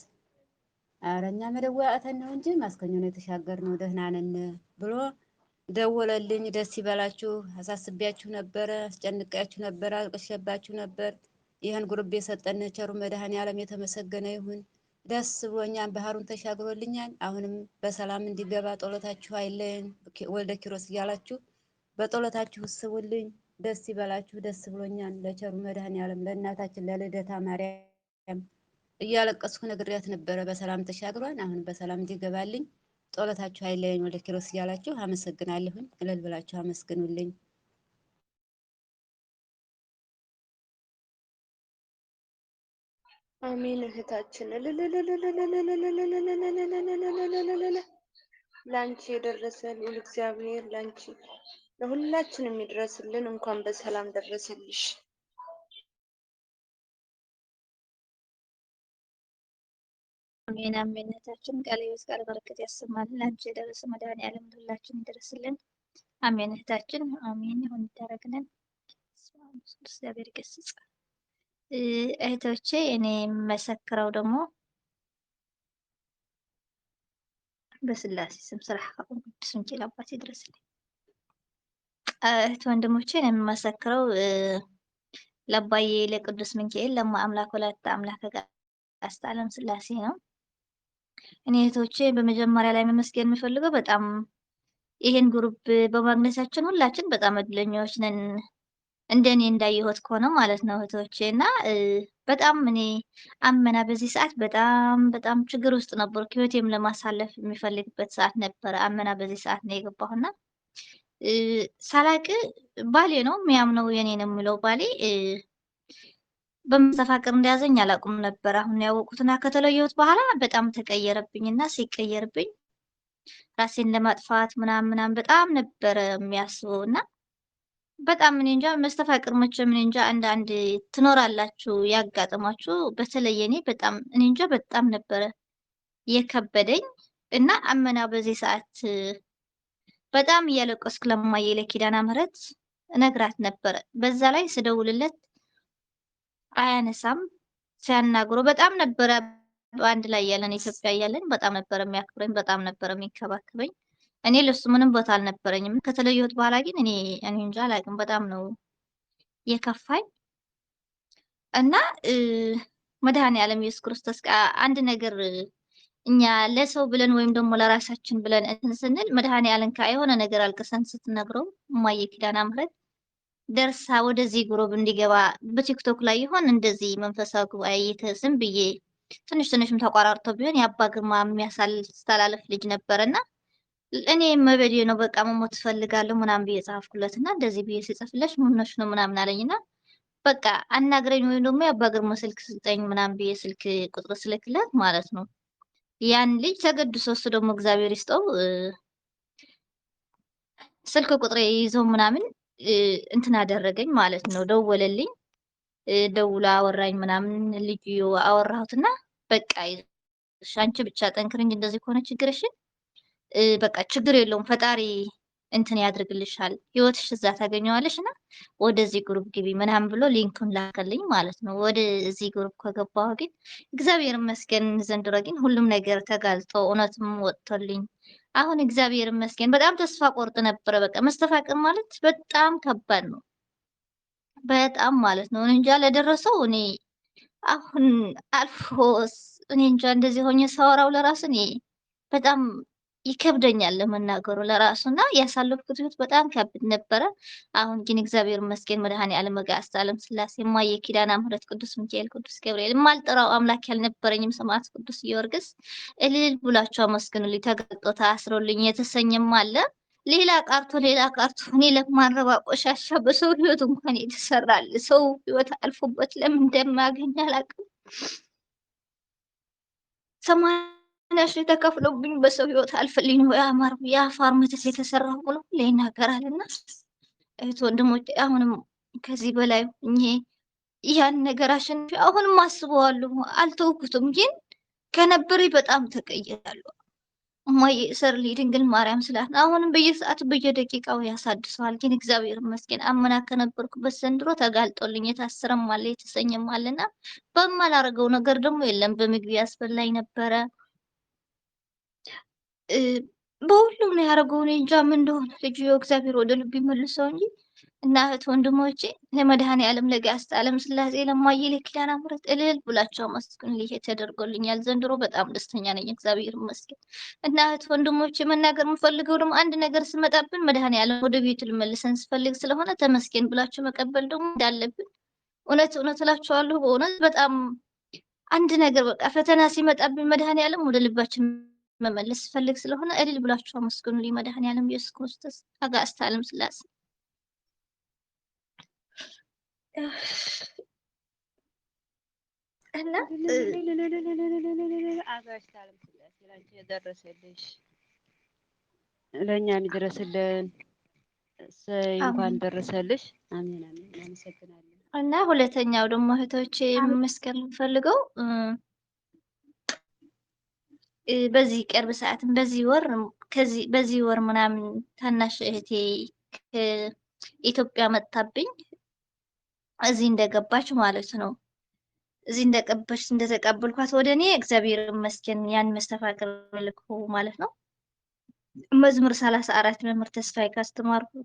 ኧረ እኛ መደወያ አጥተን ነው እንጂ ማስከኞ ነው የተሻገርነው ደህና ነን ብሎ ደወለልኝ። ደስ ይበላችሁ፣ አሳስቢያችሁ ነበረ፣ አስጨንቄያችሁ ነበረ፣ አልቅሼባችሁ ነበር። ይህን ጉርብ የሰጠን ቸሩ መድኃኔዓለም የተመሰገነ ይሁን። ደስ ብሎኛል። ባህሩን ተሻግሮልኛል። አሁንም በሰላም እንዲገባ ጸሎታችሁ አይለየን። ወልደ ኪሮስ እያላችሁ በጸሎታችሁ እስቡልኝ። ደስ ይበላችሁ። ደስ ብሎኛል። ለቸሩ መድኃኔዓለም ለእናታችን ለልደታ ማርያም እያለቀስኩ ነግሬያት ነበረ። በሰላም ተሻግሯል። አሁንም በሰላም እንዲገባልኝ ጸሎታችሁ አይለየኝ። ወልደ ኪሮስ እያላችሁ አመሰግናለሁኝ። እልል ብላችሁ አመስግኑልኝ። አሜን። እህታችን ለአንቺ የደረሰ ልዑል እግዚአብሔር ለአንቺ ለሁላችንም ይድረስልን። እንኳን በሰላም ደረሰልሽ። አሜን አሜን። እህታችን ቃለ ሕይወት ቃለ በረከት ያሰማልን። ለአንቺ የደረሰ መድኃኔዓለም ሁላችን ይደርስልን። አሜን እህታችን አሜን። ይሁን ይደረግልን። እግዚአብሔር ይገስጽ። እህቶቼ እኔ የምመሰክረው ደግሞ በስላሴ ስም ስራሕ ካብን ቅዱስ ሚካኤል አባቴ ይድረስልኝ። እህት ወንድሞቼ እኔ የምመሰክረው ለአባዬ ለቅዱስ ሚካኤል ለማ አምላክ ወላዲተ አምላክ ቀስተ ዓለም ስላሴ ነው። እኔ እህቶቼ በመጀመሪያ ላይ መመስገን የምፈልገው በጣም ይሄን ግሩፕ በማግኘታችን ሁላችን በጣም እድለኞች ነን። እንደኔ እንዳየሁት ከሆነ ማለት ነው እህቶቼ እና በጣም እኔ አመና በዚህ ሰዓት በጣም ችግር ውስጥ ነበርኩ። ህይወቴም ለማሳለፍ የሚፈልግበት ሰዓት ነበረ። አመና በዚህ ሰዓት ነው የገባሁና ሳላቅ ባሌ ነው የሚያምነው የኔ ነው የሚለው ባሌ በመስተፋቅር እንደያዘኝ አላውቅም ነበር። አሁን ያወቁትና ከተለየሁት በኋላ በጣም ተቀየረብኝና ሲቀየርብኝ ራሴን ለማጥፋት ምናምን በጣም ነበረ የሚያስበው እና በጣም እኔ እንጃ መስተፋቅር መቼም እኔ እንጃ አንዳንድ ትኖራላችሁ ያጋጥማችሁ። በተለይ እኔ በጣም እኔ እንጃ በጣም ነበረ የከበደኝ እና አመና በዚህ ሰዓት በጣም እያለቀስኩ ለማየ ለኪዳነ ምህረት እነግራት ነበረ። በዛ ላይ ስደውልለት አያነሳም። ሲያናግሮ በጣም ነበረ በአንድ ላይ ያለን ኢትዮጵያ እያለን በጣም ነበረ የሚያክብረኝ፣ በጣም ነበረ የሚንከባከበኝ። እኔ ለሱ ምንም ቦታ አልነበረኝም። ከተለየሁት በኋላ ግን እኔ እንጃ አላውቅም በጣም ነው የከፋኝ እና መድኃኔዓለም ኢየሱስ ክርስቶስ አንድ ነገር እኛ ለሰው ብለን ወይም ደግሞ ለራሳችን ብለን ስንል መድኃኔዓለም የሆነ ነገር አልቅሰን ስትነግረው እማዬ ኪዳነ ምህረት ደርሳ ወደዚህ ግሩፕ እንዲገባ በቲክቶክ ላይ ይሆን እንደዚህ መንፈሳዊ ጉባኤ ዝም ብዬ ትንሽም ተቋራርጦ ቢሆን የአባ ግርማ የሚያስተላልፍ ልጅ ነበርና እኔ መበዴ ነው በቃ መሞት እፈልጋለሁ ምናምን ብዬ ጻፍኩለት እና እንደዚህ ብዬ ሲጽፍለሽ ምንነሽ ነው ምናምን አለኝና በቃ አናግረኝ ወይም ደግሞ የአባ ግርማ ስልክ ስጠኝ ምናምን ብዬ ስልክ ቁጥር ስልክለት ማለት ነው። ያን ልጅ ተገድሶ እሱ ደግሞ እግዚአብሔር ይስጠው ስልክ ቁጥር ይዘው ምናምን እንትን አደረገኝ ማለት ነው። ደወለልኝ፣ ደውላ አወራኝ ምናምን ልጅ አወራሁትና በቃ አንቺ ብቻ ጠንክር እንጂ እንደዚህ ከሆነ ችግርሽን በቃ ችግር የለውም ፈጣሪ እንትን ያድርግልሻል፣ ህይወትሽ እዛ ታገኘዋለሽ እና ወደዚህ ግሩፕ ግቢ ምናምን ብሎ ሊንኩን ላከልኝ ማለት ነው። ወደዚህ ግሩፕ ከገባሁ ግን እግዚአብሔር ይመስገን ዘንድሮ ግን ሁሉም ነገር ተጋልጦ እውነትም ወጥቶልኝ አሁን እግዚአብሔር ይመስገን። በጣም ተስፋ ቆርጥ ነበረ። በቃ መስተፋቅር ማለት በጣም ከባድ ነው፣ በጣም ማለት ነው። እኔ እንጃ ለደረሰው እኔ አሁን አልፎስ እኔ እንጃ እንደዚህ ሆኜ ሳወራው ለራሱ እኔ በጣም ይከብደኛል ለመናገሩ ለራሱ እና ያሳለፍኩት ህይወት በጣም ከብድ ነበረ። አሁን ግን እግዚአብሔር ይመስገን መድኃኔዓለም አጋዕዝተ ዓለም ሥላሴ እማዬ ኪዳነ ምሕረት ቅዱስ ሚካኤል ቅዱስ ገብርኤል የማልጠራው አምላክ ያልነበረኝም ሰማዕት ቅዱስ ጊዮርጊስ እልል ብላችሁ አመስግኑልኝ። ተገልጦ ታስሮልኝ የተሰኘም አለ። ሌላ ቀርቶ እኔ ለማረባ ቆሻሻ በሰው ህይወት እንኳን የተሰራል ሰው ህይወት አልፎበት ለምን እንደማያገኝ አላውቅም። 80 ሺህ ተከፍሎብኝ በሰው ህይወት አልፈልኝ ነው የአፋር ምትት የተሰራው ብሎ ይናገራልና እህት ወንድሞቼ አሁንም ከዚህ በላይ ሆኜ ያን ነገር አሸንፌ አሁንም አስበዋለሁ። አልተውኩትም፣ ግን ከነበረ በጣም ተቀይራለሁ። እማዬ እሰር ድንግል ማርያም ስላት አሁንም በየሰዓቱ በየደቂቃው ያሳድሰዋል። ግን እግዚአብሔር ይመስገን አምና ከነበርኩበት ዘንድሮ ተጋልጦልኝ የታሰረም አለ የተሰኘም አለና በማላረገው ነገር ደግሞ የለም። በምግብ ያስበላኝ ነበረ። በሁሉም ነው ያደረገው። እኔ እንጃ ምን እንደሆነ ልጁ እግዚአብሔር ወደ ልብ ይመልሰው እንጂ እና እህት ወንድሞቼ ለመድኃኔዓለም ለአጋዕዝተ ዓለም ሥላሴ ለእማዬ ለኪዳነ ምሕረት እልል ብላችሁ አመስግኑልኝ። ተደርጎልኛል። ዘንድሮ በጣም ደስተኛ ነኝ፣ እግዚአብሔር ይመስገን። እና እህት ወንድሞቼ መናገር የምፈልገው ደግሞ አንድ ነገር ስመጣብን መድኃኔዓለም ወደ ቤቱ ልመልሰን ስፈልግ ስለሆነ ተመስገን ብላችሁ መቀበል ደግሞ እንዳለብን እውነት እላችኋለሁ። በእውነት በጣም አንድ ነገር በቃ ፈተና ሲመጣብን መድኃኔዓለም ወደ ልባችን መመለስ ስፈልግ ስለሆነ እልል ብላችሁ አመስግኑልኝ። መድኃኔዓለም ኢየሱስ ክርስቶስ አጋዕዝተ ዓለም ሥላሴ እና አጋዕዝተ ዓለም ሥላሴ ላንቺ የደረሰልሽ ለእኛም ይድረስልን። እሰይ እንኳን ደረሰልሽ። አሜን አሜን። እናመሰግናለን። እና ሁለተኛው ደግሞ እህቶቼ መመስከር የምፈልገው በዚህ ቅርብ ሰዓትም በዚህ ወር ምናምን ታናሽ እህቴ ከኢትዮጵያ መጥታብኝ እዚህ እንደገባች ማለት ነው። እዚህ እንደተቀበልኳት ወደ እኔ እግዚአብሔር ይመስገን ያን መስተፋቅር ልኮ ማለት ነው መዝሙር 34 መምህር ተስፋዬ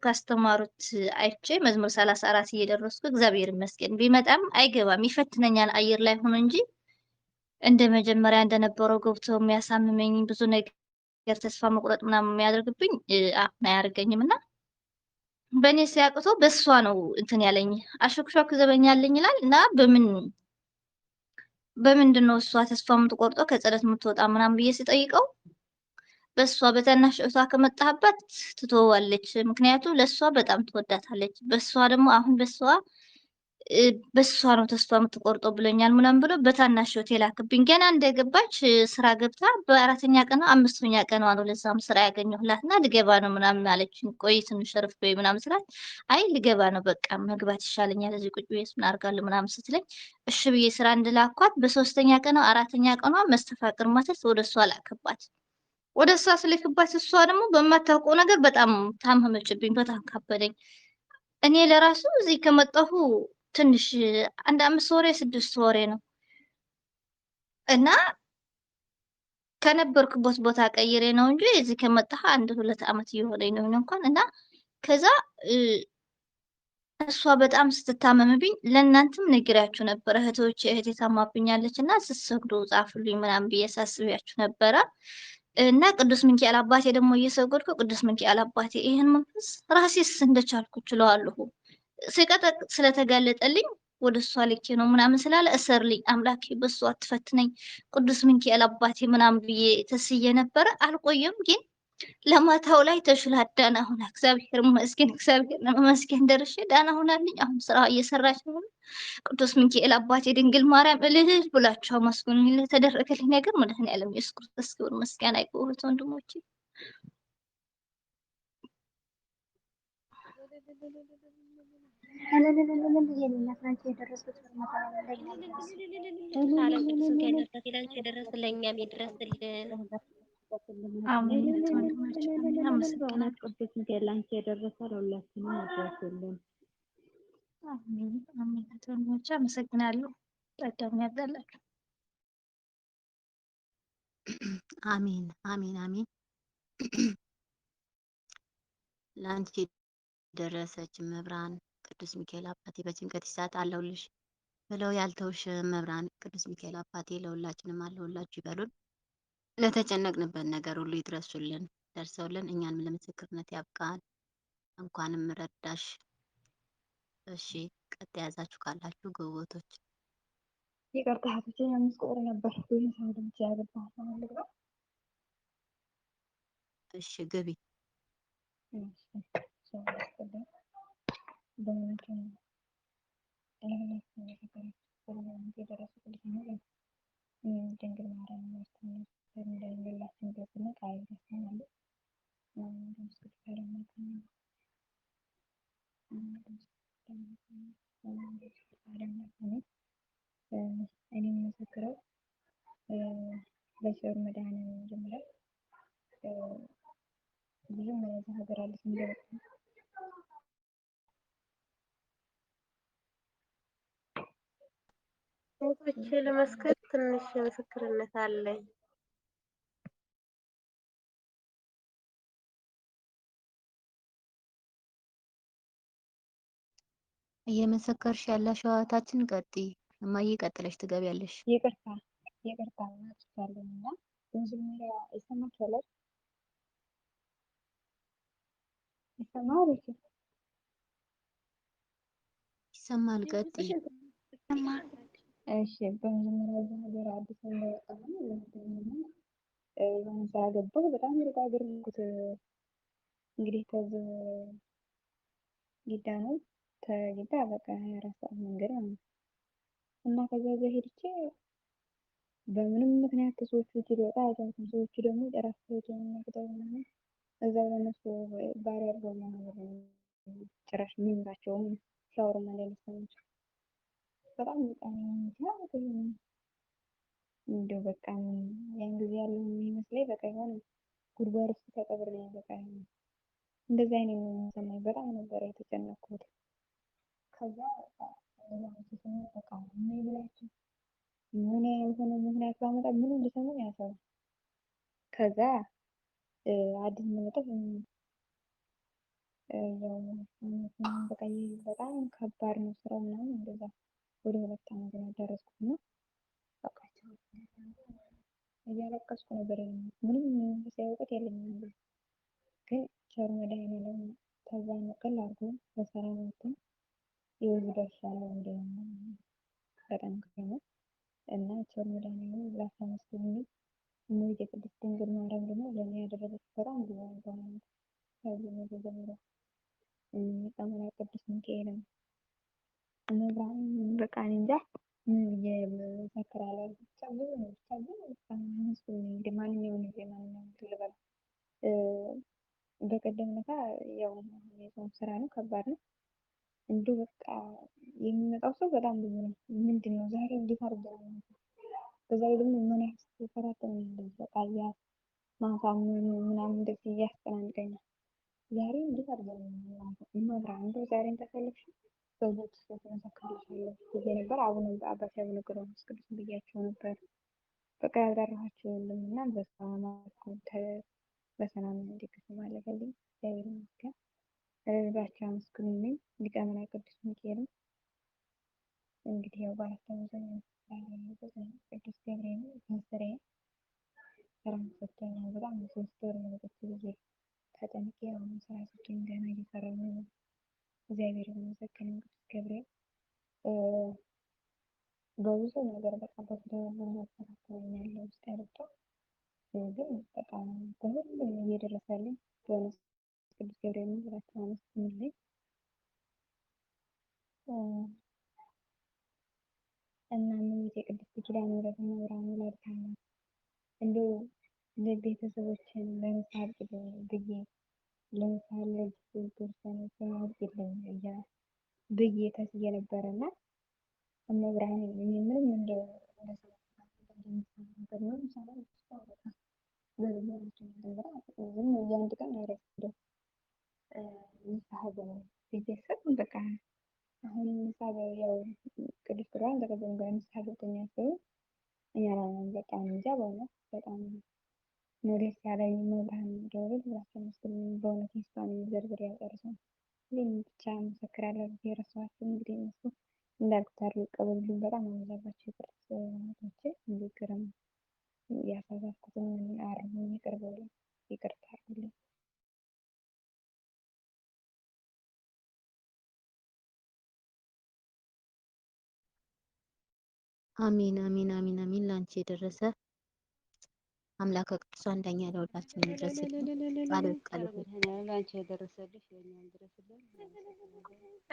ካስተማሩት አይቼ መዝሙር 34 እየደረስኩ እግዚአብሔር ይመስገን ቢመጣም አይገባም ይፈትነኛል አየር ላይ ሆኖ እንጂ እንደ መጀመሪያ እንደነበረው ገብቶ የሚያሳምመኝ ብዙ ነገር ተስፋ መቁረጥ ምናምን የሚያደርግብኝ አሁን አያደርገኝም እና በእኔ ሲያቅቶ በእሷ ነው እንትን ያለኝ አሾክሾክ ዘበኛለኝ ይላል እና በምንድን ነው እሷ ተስፋ የምትቆርጠው ከጸሎት የምትወጣ ምናምን ብዬ ስጠይቀው በእሷ በታናሽ እህቷ ከመጣህባት ትተዋለች። ምክንያቱም ለእሷ በጣም ትወዳታለች። በእሷ ደግሞ አሁን በእሷ ነው ተስፋ የምትቆርጠው ብሎኛል ምናምን ብሎ በታናሽ እህቴ ላክብኝ። ገና እንደገባች ስራ ገብታ በአራተኛ ቀኗ 5ኛ ቀኗ ነው ለዛም ስራ ያገኘሁላትና ልገባ ነው ምናምን አለችኝ። ቆይ ትንሽ ረፍ በይ ምናምን ስላት አይ ልገባ ነው በቃ መግባት ይሻለኛል እዚህ ቁጭ ብዬ ምን አደርጋለሁ ምናምን ስትለኝ እሺ ብዬ ስራ እንድላኳት በ3ኛ ቀኗ 4ኛ ቀኗ መስተፋቅር ማተት ወደ እሷ ላክባት። ወደ እሷ ስልክባት እሷ ደግሞ በማታውቀው ነገር በጣም ታመመችብኝ። በጣም ካበደኝ። እኔ ለራሱ እዚህ ከመጣሁ ትንሽ አንድ 5 ወሬ 6 ወሬ ነው እና ከነበርኩበት ቦታ ቀይሬ ነው እንጂ እዚህ ከመጣሁ 1-2 ዓመት እየሆነኝ ነው እንኳን እና ከዛ እሷ በጣም ስትታመምብኝ ለእናንተም ነግሬያችሁ ነበረ። እህቴ ታማብኛለች እና ስትሰግዱ ጻፉልኝ ምናምን ብዬ ሳስቢያችሁ ነበረ። እና ቅዱስ ሚካኤል አባቴ ደግሞ እየሰገድኩ ቅዱስ ሚካኤል አባቴ ይሄን መንፈስ ራሴስ እንደቻልኩ ችለዋለሁ ሲቀጠቅጥ ስለተጋለጠልኝ ወደ እሷ ልኬ ነው ምናምን ስላለ እሰርልኝ አምላኬ በእሷ አትፈትነኝ ቅዱስ ሚካኤል አባቴ ምናምን ብዬ ተስዬ ነበረ። አልቆየም ግን ለማታው ላይ ተሽላ ዳና ሆና እግዚአብሔር ይመስገን ደርሼ ዳና ሆናልኝ። አሁን ስራ እየሰራች ነው። ቅዱስ ሚካኤል አባቴ ድንግል ማርያም እልል ብላችሁ አመስግኑልኝ ለተደረገልኝ ነገር መድኃኔዓለም ኢየሱስ ክርስቶስ ክብር ምስጋና ይግባው። ወንድሞቼ ለእኛም ይድረስልን። አሜን እህት ወንድሞች፣ አሜን። በእውነት አመሰግናለሁ። ቅዱስ ሚካኤል ላንቺ የደረሰ ለሁላችንም ያድርስልን። አሜን አሜን። እህት ወንድሞች አመሰግናለሁ። ጸጋውን ያብዛላችሁ። አሜን አሜን አሜን። ለአንቺ የደረሰች መብራን ቅዱስ ሚካኤል አባቴ በጭንቀት ሰዓት አለሁልሽ ብለው ያልተውሽ መብራን ቅዱስ ሚካኤል አባቴ ለሁላችንም አለሁላችሁ ይበሉን። ለተጨነቅንበት ነገር ሁሉ ይድረሱልን፣ ደርሰውልን እኛንም ለምስክርነት ያብቃን። እንኳንም ረዳሽ። እሺ ቀጥ የያዛችሁ ካላችሁ ግቦቶች ይቅርታ እህቶቼ፣ አምስት ቁጥር ነበር ብዙ ሰው ድምጽ ያገባው ማለት ነው። እሺ ግቢ። በእውነቱ ለሁላችን የደረሱ ቅዱስ ነው። ድንግል ማርያም ማስተማር እንደሌላችን በስነ ቃል ያስተማሩ እኔ የምመሰክረው በቸሩ መድኃኒዓለም መጀመሪያ ብዙ መረጃ ሀገር አለች እንደበጣ ሴቶች ለመስከር ትንሽ ምስክርነት አለኝ። እየመሰከርሽ ያለሽው እህታችን ቀጥይ። እማዬ ቀጥለሽ ትገቢያለሽ። ይቅርታ እናችኋለሁ እና በመጀመሪያ ይሰማችኋል ይሰማል ይሰማል። ቀጥይ። እሺ በመጀመሪያ እዚህ ሀገር አዲስ እንደወጣ ነው የሆነ ስራ ገባሁ። በጣም ሩቅ ሀገር ነው። እንግዲህ ከዚህ ጊዳ ነው ከጊዳ በቃ 24 ሰዓት መንገድ ማለት ነው እና ከዛ ሄድቼ በምንም ምክንያት ከሰዎቹ ውጭ ልወጣ አልቻልኩም። ሰዎቹ ደግሞ ጨራሽ የሚያቅጠው ምናምን እዛው ለነሱ ባሪያ አድርገው ነው ጭራሽ የሚኖራቸውም ሻወር ማለት ነው። በጣም በጣም እንደው በቃ ያን ጊዜ ያለው የሚመስለኝ በቃ የሆነ ጉድጓድ ውስጥ ተቀብሬ በቃ እንደዛ አይነት ነው የሚሰማኝ። በጣም ነበር የተጨነቅኩት። ከዛ በቃ ምን ብላችሁ ምን ያልሆነ ምክንያት ባመጣ ምንም ሊሰሙኝ አልቻሉም። ከዛ አዲስ መጠፍ በቃ በጣም ከባድ ነው ስራው ምናምን እንደዛ ወደ 2 ዓመት ነው ያደረስኩት እና በቃ እያለቀስኩ ነበር። ምንም መንፈሳዊ እውቀት የለኝም ነበር፣ ግን ቸሩ መድኃኒዓለም ከዛ ነቅል አድርጎ በሰላም ወጥተን ይኸው ደርሻለሁ። በጣም ነው እና ቸሩ መድኃኒዓለም ላሳመስግን። እመቤቴ ቅድስት ድንግል ማርያም ደግሞ ለእኔ ያደረገች በጣም ብዙ ነገር ነው። ከዚህ ነገር ጀምሮ ቀመራ ቅዱስ ሚካኤል መብራን በቃ እኔ እንጃ ምን ብዬ እመሰክራለሁ። ብቻ ብዙ ነው ብቻ ግን አመስግኑኝ። እንግዲህ ማንኛውም ልበል በቀደም ዕለት ያው የጾም ስራ ነው፣ ከባድ ነው። እንዲሁ በቃ የሚመጣው ሰው በጣም ብዙ ነው። ምንድን ነው ዛሬ እንዴት አድርገው ነው በዛ ላይ ደግሞ ምን ያስተፈራተኝ እንደዚህ በቃ ያ ማሳመኑ ምናምን እንደዚህ እያስጨናንቀኛል። ዛሬ እንዴት አድርገው ነው መብራን እንደው ዛሬን ተሰለፍሽ በቦት ተመሰክርልሻለሁ ብዬ ነበር። አባቴ አቡነ ገብረ መንፈስ ቅዱስ ብያቸው ነበር። በቃ ያልጠራኋቸው የለም እና በሰላም እንዲገኙ ማለፈልኝ እግዚአብሔር ይመስገን። እባካችሁ አመስግኑልኝ። ሊቀ መላእክት ቅዱስ ሚካኤል እንግዲህ ያው ባላስታውሰኝ ቅዱስ ገብርኤል ከስራዬ ስራ ሰጥቶኛል። በጣም 3 ወር ነው ቁጭ ብዬ ተጨንቄ አሁን ስራ ሰጥቶኝ ገና እየሰራሁ ነው። እግዚአብሔር ይመስገን። ቅዱስ ገብርኤል በብዙ ነገር በቃ በተደጋጋሚ ያስተካክለኛል ውስጥ ያልወጣው ግን በቃ በሁሉም እየደረሰልኝ በእውነት ቅዱስ ገብርኤል ብላችሁ አመስግኑልኝ። እና እመቤቴ ቅድስት ኪዳነ ምሕረት መብርሃን ወላዲተ አምላክ እንደው ለቤተሰቦችን ለንስሐ አብቅልኝ ብዬ ለንስሐ ለቤተሰቦችን አብቅልኝ ብዬ ተስዬ ነበረ እና መብርሃን ምንም እንደው በዘመናችን እንደዛ ዝም የአንድ ቀን አይረፍድም። ንስሐ ቤተሰብ በቃ አሁን ንስሐ ያው ቅዱስ ቁርባን ተቀበልን ጋር ንስሐ ገብተኛ ሰው እኛ በቃ እንጃ በእውነት በጣም ነው ደስ ያለኝ። መብርሃን ገብርኤል ብላችሁ መስገን በእውነት ምስጋና ዘርዝር ያልጨርሰው ሁሌም ብቻ መሰክራለሁ። የረሳኋቸው እንግዲህ እነሱ እንዳልኩት አድርገው ይቀበሉልኝ። በጣም አመዛባቸው የቅዱስ እህቶቼ እንዲገርም ያሳሳትኩትን አርሙኝ፣ ይቅር በሉኝ፣ ይቅርታ አድርጉልኝ። አሜን አሜን አሜን አሜን። ላንቺ የደረሰ አምላከ ቅዱሳን ዳኛ ለሁላችን ይድረስልን። ጸሎት ጸሎት ላንቺ የደረሰልሽ ለእኛም ድረስልን።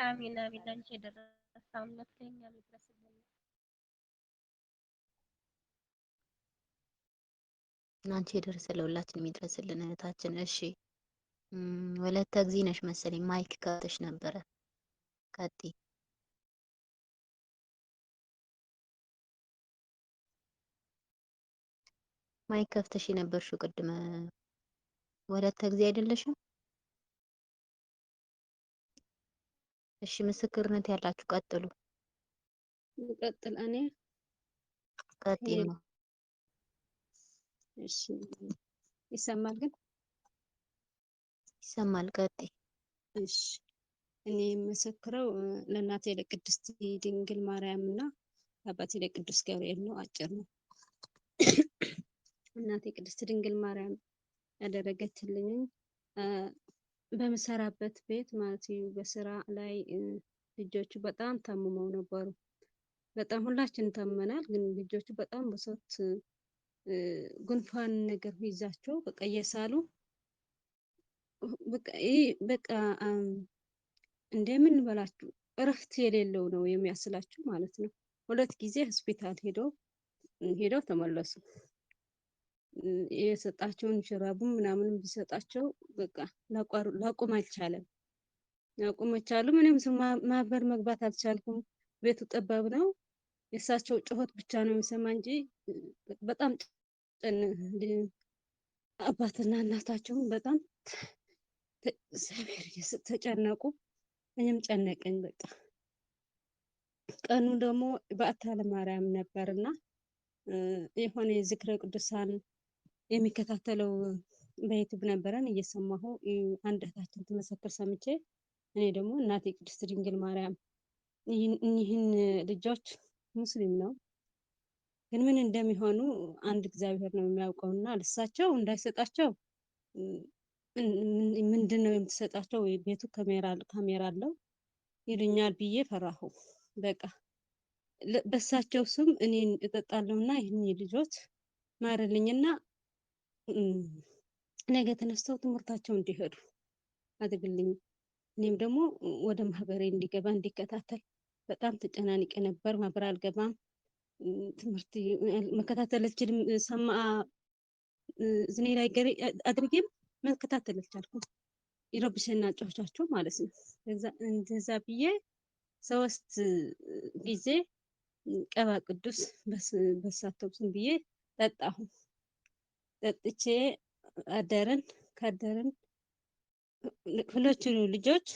አሜን አሜን። ላንቺ የደረሰ አምላክ ለእኛም ይድረስልን። ላንቺ የደረሰ ለሁላችን የሚድረስልን እህታችን። እሺ ወለተ እግዚ ነሽ መሰለኝ። ማይክ ከፍተሽ ነበረ። ቀጥይ። ማይክ ከፍተሽ የነበርሽው ቅድመ ወለተ እግዚ አይደለሽም? እሺ ምስክርነት ያላችሁ ቀጥሉ። ቀጥል። እኔ ቀጥይ ነው። እሺ ይሰማል ግን? ይሰማል። ቀጥይ። እሺ እኔ የምመሰክረው ለእናቴ ለቅድስት ድንግል ማርያም እና አባቴ ለቅዱስ ገብርኤል ነው። አጭር ነው። እናቴ ቅድስት ድንግል ማርያም ያደረገችልኝ በምሰራበት ቤት ማለት በስራ ላይ ልጆቹ በጣም ታምመው ነበሩ። በጣም ሁላችን ታመናል፣ ግን ልጆቹ በጣም በሶት ጉንፋን ነገር ይዛቸው በቃ እየሳሉ በቃ በቃ እንደምን በላችሁ እረፍት የሌለው ነው የሚያስላችሁ ማለት ነው። 2 ጊዜ ሆስፒታል ሄደው ተመለሱ። የሰጣቸውን ሽራቡም ምናምን ቢሰጣቸው በቃ ላቁም አልቻለም። እኔም ማህበር መግባት አልቻልኩም። ቤቱ ጠባብ ነው። የእሳቸው ጩኸት ብቻ ነው የሚሰማ እንጂ በጣም አባትና እናታቸውን በጣም ተጨነቁ። እኔም ጨነቀኝ። በቃ ቀኑ ደግሞ በዓታ ለማርያም ነበርና የሆነ የዝክረ ቅዱሳን የሚከታተለው በዩቲዩብ ነበረን እየሰማሁ አንድ እህታችን ትመሰክር ሰምቼ እኔ ደግሞ እናቴ ቅድስት ድንግል ማርያም እኒህን ልጆች ሙስሊም ነው ግን ምን እንደሚሆኑ አንድ እግዚአብሔር ነው የሚያውቀውና ልሳቸው እንዳይሰጣቸው ምንድነው የምትሰጣቸው ወይ ቤቱ ካሜራ አለው ይሉኛል ብዬ ፈራሁ። በቃ በሳቸው ስም እኔን እጠጣለሁና ይህን ልጆች ማረልኝና ነገ ተነስተው ትምህርታቸው እንዲሄዱ አድርግልኝ። እኔም ደግሞ ወደ ማህበሬ እንዲገባ እንዲከታተል በጣም ተጨናንቄ ነበር። ማህበር አልገባም፣ ትምህርት መከታተል አልችልም። ሰማ ዝኔ ላይ አድርጌም መከታተል አልቻልኩም። ይረብሸና ጮቻቸው ማለት ነው። እንደዛ ብዬ 3 ጊዜ ቀባ ቅዱስ በሳቸው ስም ብዬ ጠጣሁ። ጠጥቼ አደርን። ካደርን ሁለቱ ልጆች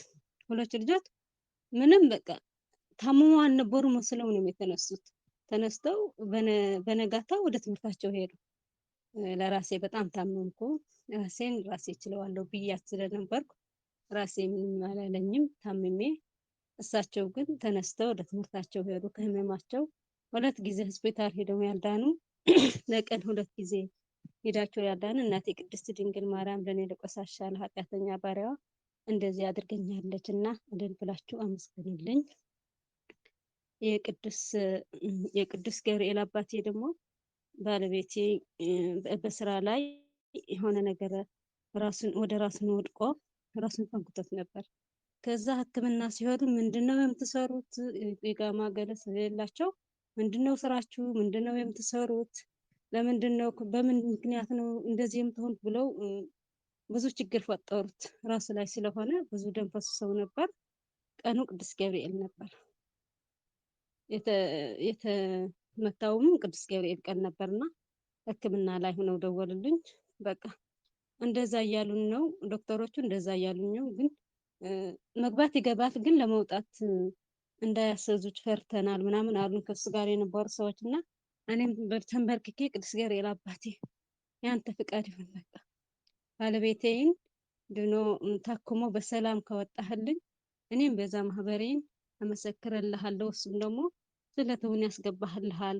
ምንም በቃ ታምሞ አልነበሩ መስለው ነው የተነሱት። ተነስተው በነጋታው ወደ ትምህርታቸው ሄዱ። ለራሴ በጣም ታመምኩ። ራሴን ራሴ እችለዋለሁ ብዬ ስለነበርኩ ራሴ ምንም አላለኝም ታምሜ። እሳቸው ግን ተነስተው ወደ ትምህርታቸው ሄዱ። ከህመማቸው 2 ጊዜ ሆስፒታል ሄደው ያልዳኑ ለቀን 2 ጊዜ ሄዳቸው ያዳኑ እናቴ ቅድስት ድንግል ማርያም ለኔ ለቆሳሻ ለኃጢአተኛ ባሪያዋ እንደዚህ አድርገኛለች እና እልል ብላችሁ አመስግኑልኝ። የቅዱስ ገብርኤል አባቴ ደግሞ ባለቤቴ በስራ ላይ የሆነ ነገር ወደ ራሱን ወድቆ ራሱን ፈንክቶት ነበር። ከዛ ሕክምና ሲሄዱ ምንድነው የምትሰሩት? የጋማ ገለስ የሌላቸው ምንድነው ስራችሁ? ምንድነው የምትሰሩት? ለምንድነው በምን ምክንያት ነው እንደዚህ የምትሆኑት ብለው ብዙ ችግር ፈጠሩት። ራሱ ላይ ስለሆነ ብዙ ደም ፈስሰው ነበር። ቀኑ ቅዱስ ገብርኤል ነበር። የተመታውም ቅዱስ ገብርኤል ቀን ነበርና ሕክምና ላይ ሆነው ደወሉልኝ። በቃ እንደዛ እያሉን ነው ዶክተሮቹ፣ እንደዛ እያሉን ነው። ግን መግባት ይገባት፣ ግን ለመውጣት እንዳያሰዙት ፈርተናል ምናምን አሉን ከሱ ጋር የነበሩ ሰዎች እና እኔም ተንበርክኬ ቅዱስ ገብርኤል አባቴ ያንተ ፍቃድ ይሁን፣ በቃ ባለቤቴን ድኖ ታክሞ በሰላም ከወጣህልኝ እኔም በዛ ማህበሬን እመሰክርልሃለሁ፣ እሱም ደግሞ ስለትውን ያስገባህልሃል።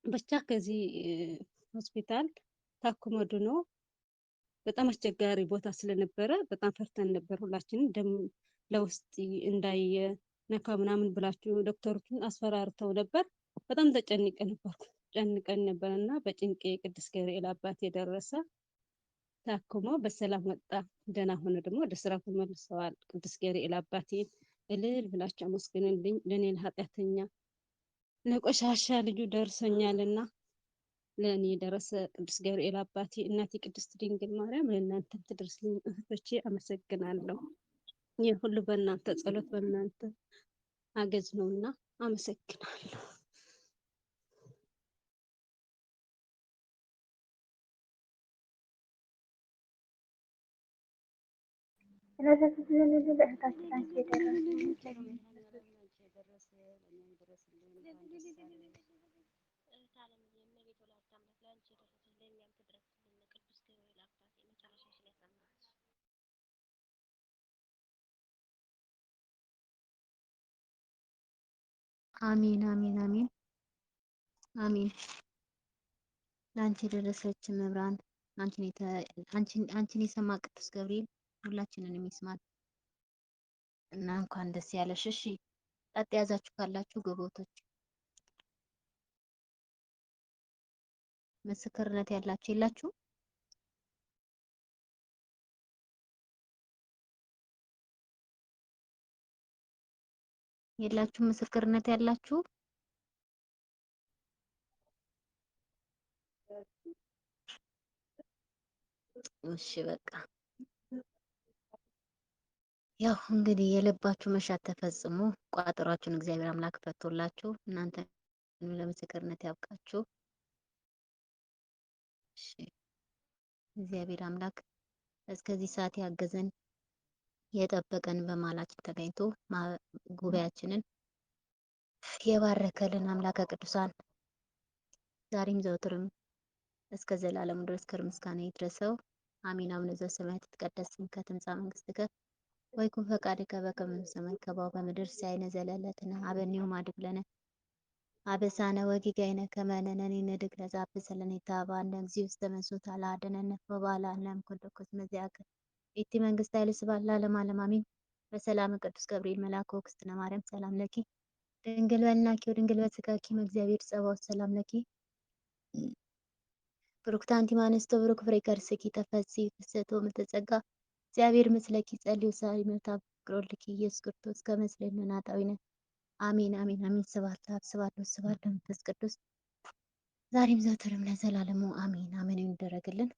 ብቻ ከዚህ ሆስፒታል ታክሞ ድኖ በጣም አስቸጋሪ ቦታ ስለነበረ በጣም ፈርተን ነበር ሁላችንም። ደም ለውስጥ እንዳይነካ ምናምን ብላችሁ ዶክተሮችን አስፈራርተው ነበር። በጣም ጨንቀን ነበር እና በጭንቄ ቅዱስ ገብርኤል አባት የደረሰ ታክሞ በሰላም ወጣ። ደህና ሆነ፣ ደግሞ ወደ ስራ ተመልሰዋል። ቅዱስ ገብርኤል አባቴ እልል ብላችሁ አመስግንልኝ። ለእኔ ለኃጢአተኛ ለቆሻሻ ልጁ ደርሶኛልና ለእኔ የደረሰ ቅዱስ ገብርኤል አባቴ፣ እናቴ ቅድስት ድንግል ማርያም ለእናንተም ትድረስልኝ። እህቶቼ አመሰግናለሁ። ይህ ሁሉ በእናንተ ጸሎት በእናንተ አገዝ ነውና አመሰግናለሁ። እህታችን አንቺ የደረሰ አሜን አሜን አሜን አሜን። ለአንቺ የደረሰች መብራን አንቺን የሰማ ቅዱስ ገብርኤል ሁላችንን የሚስማት እና እንኳን ደስ ያለሽ። እሺ ቀጥ ያዛችሁ ካላችሁ ግቦቶች ምስክርነት ያላችሁ የላችሁ? የላችሁ ምስክርነት ያላችሁ? እሺ በቃ ያው እንግዲህ የልባችሁ መሻት ተፈጽሞ ቋጠሯችሁን እግዚአብሔር አምላክ ፈቶላችሁ እናንተ ለምስክርነት ያብቃችሁ። እሺ እግዚአብሔር አምላክ እስከዚህ ሰዓት ያገዘን የጠበቀን በማላችን ተገኝቶ ጉባኤያችንን የባረከልን አምላከ ቅዱሳን ዛሬም ዘውትርም እስከ ዘላለሙ ድረስ ክብር ምስጋና ይድረሰው። አሜን። አቡነ ዘበሰማያት ይትቀደስ ስምከ ትምጻእ መንግሥትከ ወይኩን ፈቃድከ በከመ በሰማይ ከማሁ በምድር ሲሳየነ ዘለለዕለትነ ሀበነ ዮም ሀድግ ለነ አበሳነ ወጌጋየነ ከመ ንሕነኒ ንኅድግ ለዘአበሰ ለነ ኢታብአነ እግዚኦ ውስተ መንሱት አድኅነነ ወባልሐነ እምኩሉ ኩሉ መዚአከ ኢቲ መንግሥት ኃይለ ስብሐት ለዓለመ ዓለም አሜን። በሰላም ቅዱስ ገብርኤል መልአክ ወክስትነ ማርያም ሰላም ለኪ ድንግል በልናኪ ወድንግል በሥጋኪ እግዚአብሔር ጸባኦት ሰላም ለኪ ብሩክት አንቲ እምአንስቶ ብሩክ ፍሬ ከርሥኪ ተፈሥሒ ፍስሕቶ ምልዕተ እግዚአብሔር ምስለኪ ጸልዩ ሳይመታ ፍቅሮልኪ ኢየሱስ ክርስቶስ ከመ ምስሌነ ናጣዊነ አሜን አሜን አሜን። ስብሐት ለአብ ስብሐት ለወልድ ስብሐት ለመንፈስ ቅዱስ ዛሬም ዘወትርም ለዘላለሙ አሜን አሜን ይደረግልን።